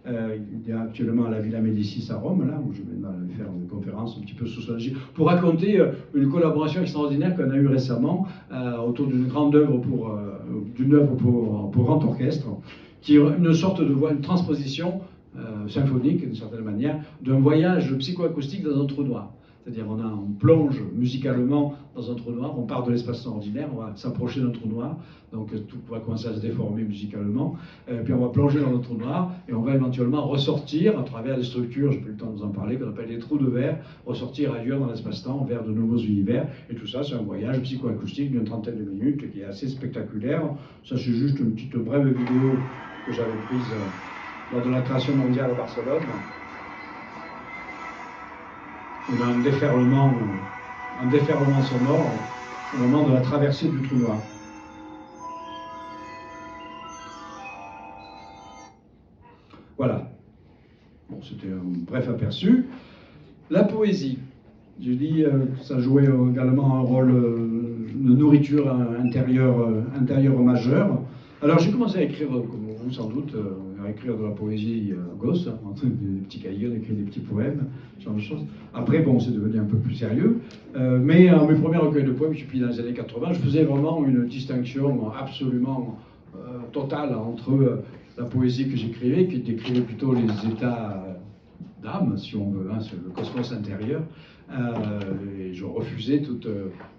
il est actuellement à la Villa Médicis à Rome, là où je vais faire une conférence un petit peu sous son égide, pour raconter une collaboration extraordinaire qu'on a eue récemment autour d'une grande œuvre pour grand orchestre, qui est une sorte de une transposition symphonique, d'une certaine manière, d'un voyage psychoacoustique dans un trou noir. C'est-à-dire on plonge musicalement dans un trou noir, on part de l'espace-temps ordinaire, on va s'approcher d'un trou noir, donc tout va commencer à se déformer musicalement, puis on va plonger dans le trou noir, et on va éventuellement ressortir à travers des structures, je n'ai plus le temps de vous en parler, qu'on appelle les trous de verre, ressortir ailleurs dans l'espace-temps vers de nouveaux univers, et tout ça c'est un voyage psychoacoustique d'une trentaine de minutes qui est assez spectaculaire. Ça c'est juste une petite brève vidéo que j'avais prise lors de la création mondiale à Barcelone. On a un déferlement sonore au moment de la traversée du trou noir. Voilà. Bon, c'était un bref aperçu. La poésie. Je dis que ça jouait également un rôle de nourriture intérieure majeur. Alors j'ai commencé à écrire, comme vous sans doute, à écrire de la poésie gosse, des petits cahiers, on écrit des petits poèmes, ce genre de choses. Après, bon, c'est devenu un peu plus sérieux. Mais mes premiers recueils de poèmes, depuis dans les années 80, je faisais vraiment une distinction absolument totale entre la poésie que j'écrivais, qui décrivait plutôt les états d'âme, si on veut, c'est le cosmos intérieur. Et je refusais toute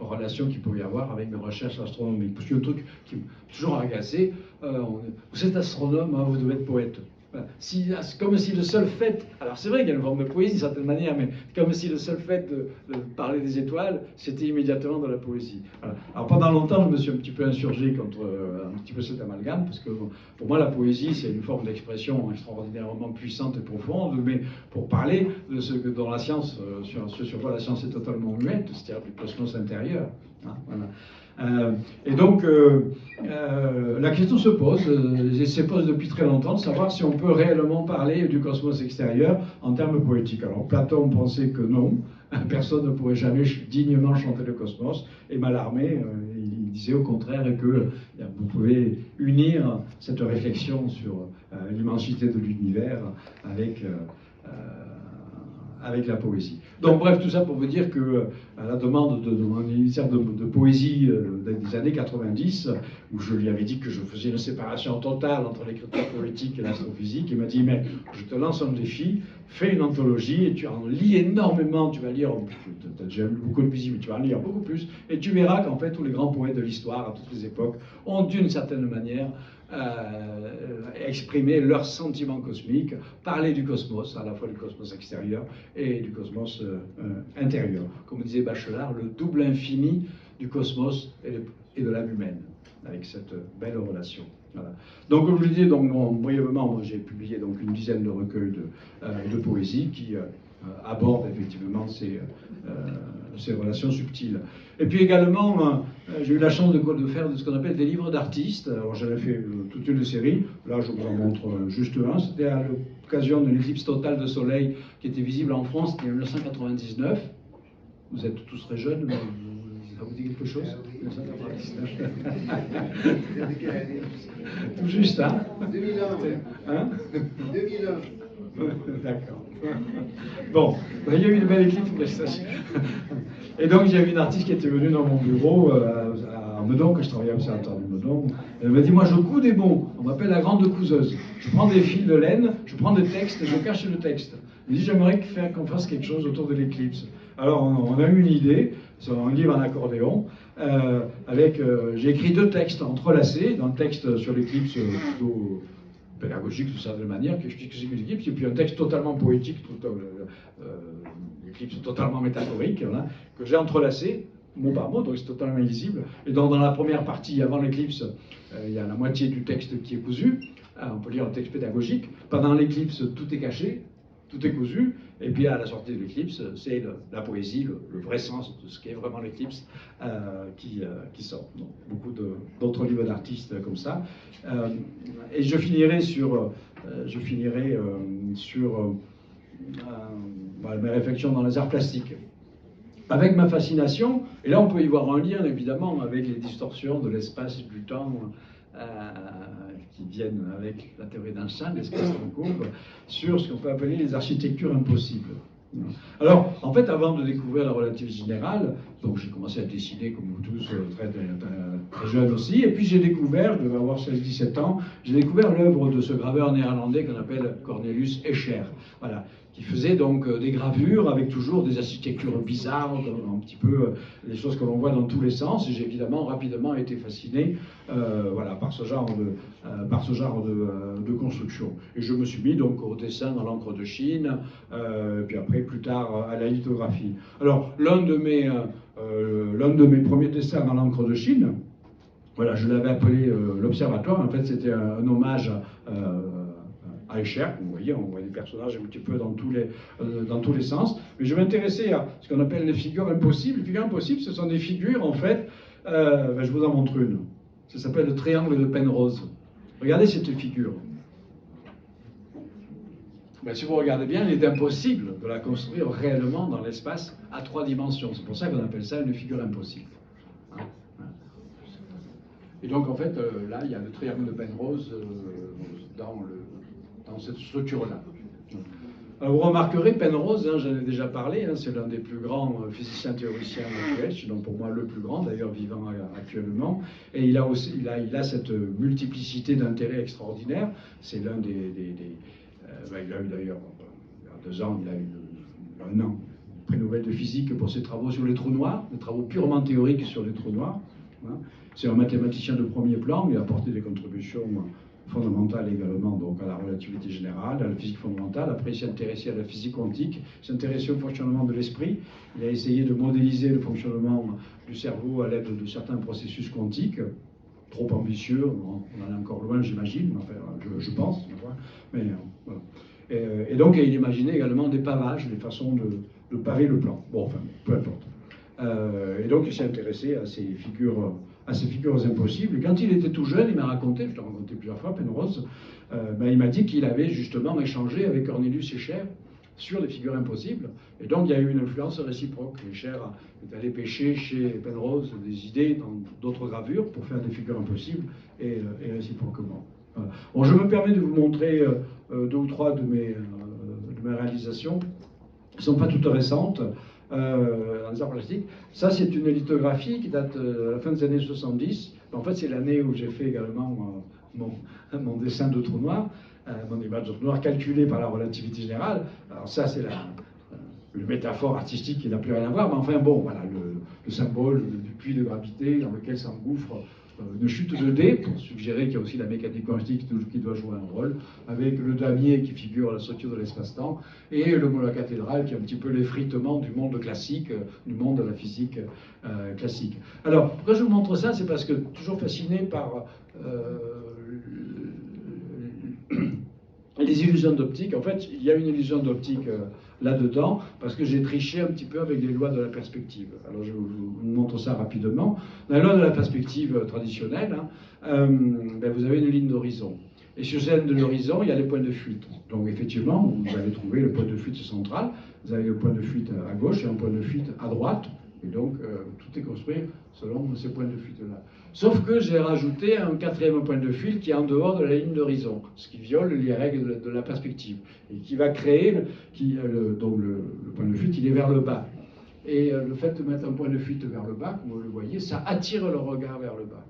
relation qu'il pouvait y avoir avec mes recherches astronomiques. Parce que le truc qui m'a toujours agacé, vous êtes astronome, hein, vous devez être poète. Voilà. Comme si le seul fait, alors c'est vrai qu'il y a une forme de poésie d'une certaine manière, mais comme si le seul fait de parler des étoiles, c'était immédiatement de la poésie. Voilà. Alors pendant longtemps, je me suis un petit peu insurgé contre un petit peu cet amalgame, parce que pour moi la poésie c'est une forme d'expression extraordinairement puissante et profonde, mais pour parler de ce que dans la science, sur quoi la science est totalement muette, c'est-à-dire du cosmos intérieur. Hein, voilà. Et donc, la question se pose, et se pose depuis très longtemps, de savoir si on peut réellement parler du cosmos extérieur en termes poétiques. Alors, Platon pensait que non, personne ne pourrait jamais dignement chanter le cosmos, et Mallarmé, il disait au contraire que vous pouvez unir cette réflexion sur l'immensité de l'univers avec la poésie. Donc bref, tout ça pour vous dire que à la demande de mon ministère de poésie des années 90, où je lui avais dit que je faisais une séparation totale entre l'écriture poétique et l'astrophysique, il m'a dit, mais je te lance un défi, fais une anthologie et tu en lis énormément, tu vas lire, tu as déjà lu beaucoup de poésie, mais tu vas en lire beaucoup plus, et tu verras qu'en fait tous les grands poètes de l'histoire, à toutes les époques, ont d'une certaine manière exprimer leurs sentiments cosmiques, parler du cosmos, à la fois du cosmos extérieur et du cosmos intérieur. Comme disait Bachelard, le double infini du cosmos et de l'âme humaine, avec cette belle relation. Voilà. Donc, comme je le disais, brièvement, j'ai publié donc une dizaine de recueils de poésie qui abordent effectivement ces relations subtiles. Et puis également, j'ai eu la chance de faire ce qu'on appelle des livres d'artistes. Alors j'avais fait toute une série, là je vous en montre juste un. C'était à l'occasion de l'éclipse totale de soleil qui était visible en France, c'était en 1999. Vous êtes tous très jeunes, mais ça vous dit quelque chose? 1999. Tout juste, hein? 2001. Hein? 2001. D'accord. Bon, il y a eu une belle éclipse. Et donc, il y a eu une artiste qui était venue dans mon bureau à Meudon, que je travaillais au Observatoire de Meudon. Elle m'a dit, moi, je couds des bons. On m'appelle la grande couseuse. Je prends des fils de laine, je prends des textes et je cache le texte. Elle me dit, j'aimerais qu'on fasse quelque chose autour de l'éclipse. Alors, on a eu une idée, sur un livre en accordéon, j'ai écrit 2 textes entrelacés, un texte sur l'éclipse plutôt pédagogique, de certaine manière, qui explique ce que c'est l'éclipse, et puis un texte totalement poétique, l'éclipse totalement métaphorique, voilà, que j'ai entrelacé, mot par mot, donc c'est totalement illisible. Et donc dans la première partie, avant l'éclipse, il y a la moitié du texte qui est cousu, on peut lire un texte pédagogique. Pendant l'éclipse, tout est caché, tout est cousu, et puis à la sortie de l'éclipse, c'est la poésie, le vrai sens de ce qu'est vraiment l'éclipse qui sort. Donc, beaucoup d'autres livres d'artistes comme ça. Et je finirai sur mes réflexions dans les arts plastiques. Avec ma fascination, et là on peut y voir un lien évidemment avec les distorsions de l'espace et du temps qui viennent avec la théorie d'Einstein, l'espace en courbe, sur ce qu'on peut appeler les architectures impossibles. Alors, en fait, avant de découvrir la relativité générale, donc j'ai commencé à dessiner, comme vous tous, très jeune aussi, et puis j'ai découvert, je devais avoir 16-17 ans, j'ai découvert l'œuvre de ce graveur néerlandais qu'on appelle Cornelius Escher, voilà, qui faisait donc des gravures avec toujours des architectures bizarres, un petit peu les choses que l'on voit dans tous les sens, et j'ai évidemment rapidement été fasciné voilà, par ce genre de construction. Et je me suis mis donc au dessin dans l'encre de Chine, puis après plus tard à la lithographie. Alors l'un de mes premiers dessins dans l'encre de Chine, voilà, je l'avais appelé l'Observatoire. En fait, c'était un hommage à Escher. Vous voyez, on voit des personnages un petit peu dans tous les sens. Mais je m'intéressais à ce qu'on appelle les figures impossibles. Les figures impossibles, ce sont des figures, en fait, je vous en montre une. Ça s'appelle le triangle de Penrose. Regardez cette figure. Ben, si vous regardez bien, il est impossible de la construire réellement dans l'espace à 3 dimensions. C'est pour ça qu'on appelle ça une figure impossible. Et donc, en fait, là, il y a le triangle de Penrose dans cette structure-là. Alors, vous remarquerez, Penrose, j'en ai déjà parlé, c'est l'un des plus grands physiciens théoriciens actuels, c'est donc pour moi le plus grand, d'ailleurs vivant actuellement. Et il a cette multiplicité d'intérêts extraordinaires. C'est l'un il a eu d'ailleurs, il y a 2 ans, il a eu un prix Nobel de physique pour ses travaux sur les trous noirs, des travaux purement théoriques sur les trous noirs. C'est un mathématicien de premier plan, il a apporté des contributions fondamentales également donc à la relativité générale, à la physique fondamentale. Après, il s'est intéressé à la physique quantique, il s'est intéressé au fonctionnement de l'esprit. Il a essayé de modéliser le fonctionnement du cerveau à l'aide de certains processus quantiques. Trop ambitieux, on en est encore loin, j'imagine, enfin, je pense. Mais, voilà. Et donc, il imaginait également des pavages, des façons de paver le plan. Bon, enfin, peu importe. Et donc, il s'est intéressé à ces figures à ces figures impossibles. Et quand il était tout jeune, il m'a raconté, je l'ai raconté plusieurs fois, Penrose, il m'a dit qu'il avait justement échangé avec Cornelius Escher sur les figures impossibles. Et donc, il y a eu une influence réciproque. Escher est allé pêcher chez Penrose des idées dans d'autres gravures pour faire des figures impossibles et réciproquement. Voilà. Bon, je me permets de vous montrer deux ou trois de mes réalisations qui ne sont pas toutes récentes dans les arts plastiques. Ça, c'est une lithographie qui date de la fin des années 70. En fait, c'est l'année où j'ai fait également mon dessin de trou noir, mon image de trou noir calculé par la relativité générale. Alors ça, c'est le métaphore artistique qui n'a plus rien à voir, mais enfin bon, voilà, le symbole du puits de gravité dans lequel s'engouffre une chute de dés, pour suggérer qu'il y a aussi la mécanique quantique qui doit jouer un rôle, avec le damier qui figure la structure de l'espace-temps, et le mot la cathédrale qui est un petit peu l'effritement du monde classique, du monde de la physique classique. Alors, pourquoi je vous montre ça? C'est parce que, toujours fasciné par les illusions d'optique. En fait, il y a une illusion d'optique là-dedans, parce que j'ai triché un petit peu avec les lois de la perspective. Alors, je vous montre ça rapidement. Dans la loi de la perspective traditionnelle, vous avez une ligne d'horizon. Et sur cette ligne de l'horizon, il y a les points de fuite. Donc, effectivement, vous allez trouver le point de fuite central, vous avez le point de fuite à gauche et un point de fuite à droite. Et donc, tout est construit selon ces points de fuite-là. Sauf que j'ai rajouté un quatrième point de fuite qui est en dehors de la ligne d'horizon, ce qui viole les règles de la perspective, et qui va créer, donc le point de fuite, il est vers le bas. Et le fait de mettre un point de fuite vers le bas, comme vous le voyez, ça attire le regard vers le bas.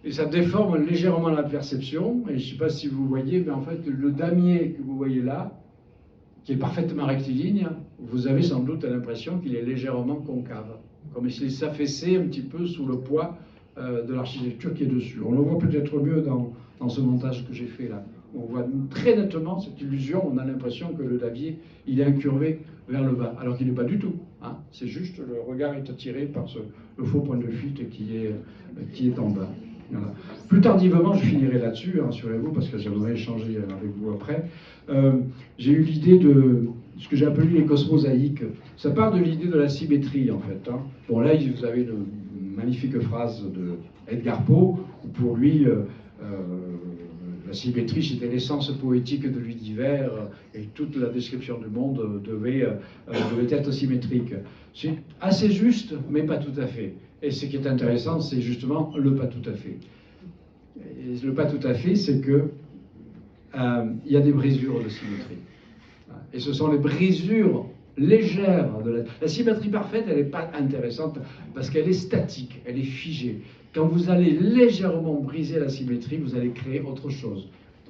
Et ça déforme légèrement la perception, et je ne sais pas si vous voyez, mais en fait, le damier que vous voyez là, qui est parfaitement rectiligne, vous avez sans doute l'impression qu'il est légèrement concave, comme s'il s'affaissait un petit peu sous le poids de l'architecture qui est dessus. On le voit peut-être mieux dans ce montage que j'ai fait là. On voit très nettement cette illusion, on a l'impression que le damier, il est incurvé vers le bas, alors qu'il n'est pas du tout. Hein. C'est juste le regard est attiré par le faux point de fuite qui est en bas. Voilà. Plus tardivement, je finirai là-dessus, rassurez-vous, parce que j'aimerais échanger avec vous après. J'ai eu l'idée de ce que j'ai appelé les cosmosaïques. Ça part de l'idée de la symétrie, en fait. Hein. Bon, là, vous avez une magnifique phrase de Edgar Poe, où pour lui, la symétrie, c'était l'essence poétique de l'univers, et toute la description du monde devait être symétrique. C'est assez juste, mais pas tout à fait. Et ce qui est intéressant, c'est justement le pas tout à fait. Et le pas tout à fait, c'est que il y a des brisures de symétrie. Et ce sont les brisures légères de la symétrie parfaite, elle n'est pas intéressante parce qu'elle est statique, elle est figée. Quand vous allez légèrement briser la symétrie, vous allez créer autre chose.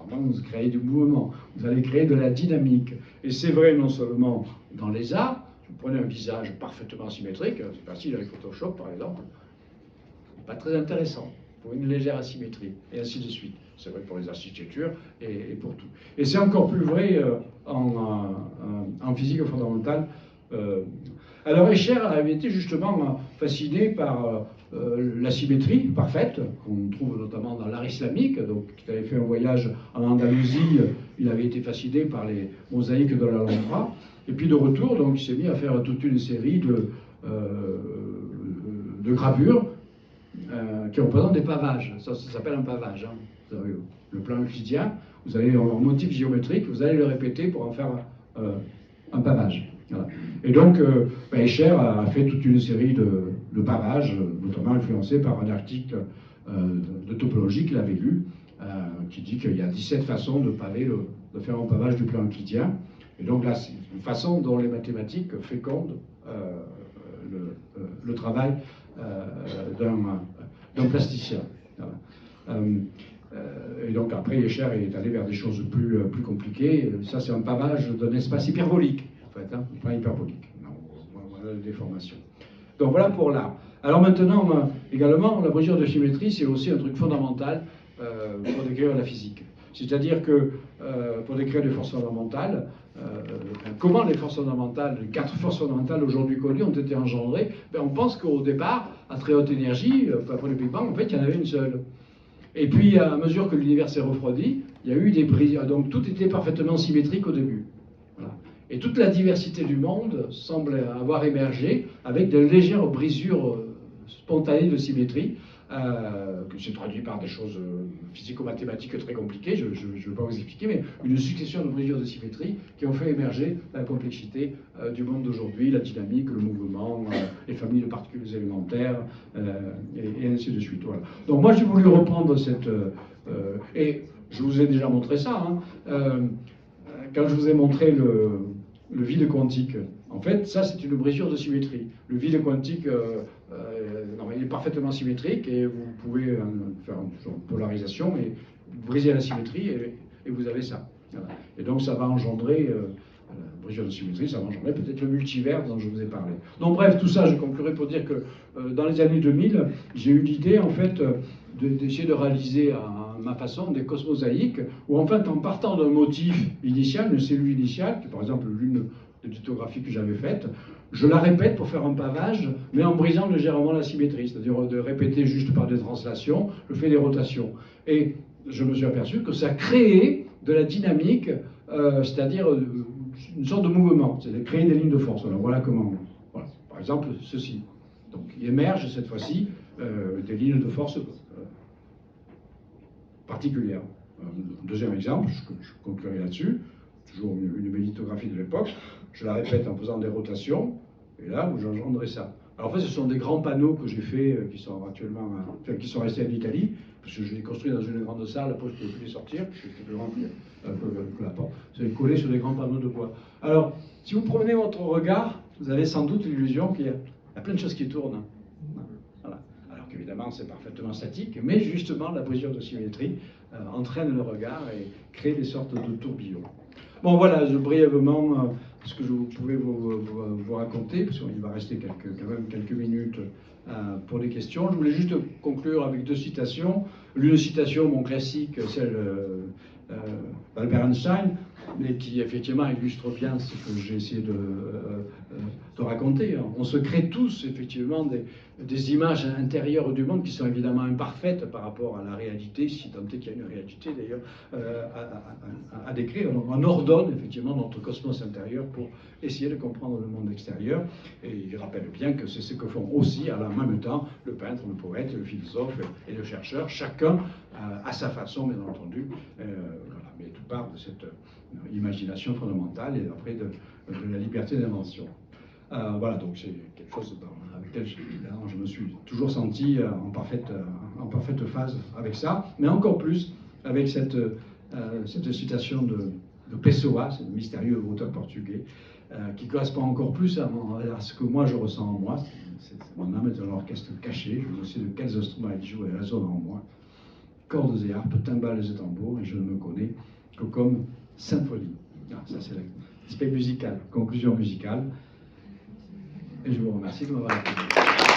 Vous créez du mouvement, vous allez créer de la dynamique. Et c'est vrai non seulement dans les arts. Vous prenez un visage parfaitement symétrique, c'est facile avec Photoshop par exemple, pas très intéressant, pour une légère asymétrie, et ainsi de suite. C'est vrai pour les architectures et pour tout. Et c'est encore plus vrai en physique fondamentale. Alors Escher avait été justement fasciné par la symétrie parfaite, qu'on trouve notamment dans l'art islamique. Donc, il avait fait un voyage en Andalousie, il avait été fasciné par les mosaïques de l'Alhambra. Et puis de retour, donc, il s'est mis à faire toute une série de gravures qui représentent des pavages. Ça s'appelle un pavage. Hein. Vous avez le plan euclidien, vous avez un motif géométrique, vous allez le répéter pour en faire un pavage. Voilà. Et donc, Escher a fait toute une série de pavages, notamment influencé par un article de topologie qu'il avait lu, qui dit qu'il y a 17 façons de faire un pavage du plan euclidien. Et donc là, c'est une façon dont les mathématiques fécondent le travail d'un plasticien. Voilà. Et donc après, Escher est allé vers des choses plus compliquées. Ça, c'est un pavage d'un espace hyperbolique, en fait, hein, pas hyperbolique. Non, voilà la déformation. Donc voilà pour l'art. Alors maintenant, également, la brisure de symétrie, c'est aussi un truc fondamental pour décrire la physique. C'est-à-dire que pour décrire les forces fondamentales, comment les forces fondamentales, les 4 forces fondamentales aujourd'hui connues ont été engendrées, on pense qu'au départ, à très haute énergie, après le Big Bang, en fait, il y en avait une seule. Et puis, à mesure que l'univers s'est refroidi, il y a eu des brisures. Donc, tout était parfaitement symétrique au début. Voilà. Et toute la diversité du monde semble avoir émergé avec de légères brisures spontanée de symétrie, que c'est traduit par des choses physico-mathématiques très compliquées, je ne vais pas vous expliquer, mais une succession de mesures de symétrie qui ont fait émerger la complexité du monde d'aujourd'hui, la dynamique, le mouvement, les familles de particules élémentaires, et ainsi de suite. Voilà. Donc moi j'ai voulu reprendre cette... et je vous ai déjà montré ça, quand je vous ai montré le vide quantique. En fait, ça c'est une brisure de symétrie. Le vide quantique, il est parfaitement symétrique et vous pouvez faire une polarisation, mais briser la symétrie et vous avez ça. Voilà. Et donc ça va engendrer, la brisure de symétrie, ça va engendrer peut-être le multivers dont je vous ai parlé. Donc bref, tout ça, je conclurai pour dire que dans les années 2000, j'ai eu l'idée en fait d'essayer de réaliser à ma façon des cosmosaïques, où en fait en partant d'un motif initial, une cellule initiale, qui est par exemple l'une des lithographies que j'avais faites, je la répète pour faire un pavage, mais en brisant légèrement la symétrie, c'est-à-dire de répéter juste par des translations, je fais des rotations. Et je me suis aperçu que ça créait de la dynamique, c'est-à-dire une sorte de mouvement, c'est-à-dire créer des lignes de force. Alors voilà comment, voilà. Par exemple, ceci. Donc il émerge cette fois-ci des lignes de force particulières. Deuxième exemple, je conclurai là-dessus, toujours une lithographe de l'époque, je la répète en faisant des rotations, et là, vous engendrez ça. Alors en fait, ce sont des grands panneaux que j'ai faits, qui sont actuellement, qui sont restés en Italie, parce que je les ai construits dans une grande salle, après je ne pouvais plus les sortir, c'était plus grand que la porte. C'est collé sur des grands panneaux de bois. Alors, si vous promenez votre regard, vous avez sans doute l'illusion qu'il y a plein de choses qui tournent. Voilà. Alors qu'évidemment, c'est parfaitement statique, mais justement, la brisure de symétrie entraîne le regard et crée des sortes de tourbillons. Bon, voilà, brièvement, ce que je pouvais vous raconter, parce qu'il va rester quand même quelques minutes pour des questions. Je voulais juste conclure avec deux citations. L'une citation, mon classique, celle d'Albert Einstein, mais qui effectivement illustre bien ce que j'ai essayé de raconter. On se crée tous effectivement des images intérieures du monde qui sont évidemment imparfaites par rapport à la réalité, si tant est qu'il y a une réalité d'ailleurs à décrire. Donc on ordonne effectivement notre cosmos intérieur pour essayer de comprendre le monde extérieur. Et il rappelle bien que c'est ce que font aussi à la même temps le peintre, le poète, le philosophe et le chercheur, chacun à sa façon bien entendu. Voilà. Mais tout part de cette imagination fondamentale et après de la liberté d'invention. Voilà, donc c'est quelque chose avec lequel je me suis toujours senti en parfaite phase avec ça, mais encore plus avec cette citation de Pessoa, ce mystérieux auteur portugais, qui correspond encore plus à ce que moi je ressens en moi. Mon âme est un orchestre caché, je sais de quels instruments il joue et résonne en moi. Cordes et harpes, timbales et tambours, et je ne me connais que comme symphonie. Ça c'est l'aspect musical, conclusion musicale. Et je vous remercie de m'avoir écouté.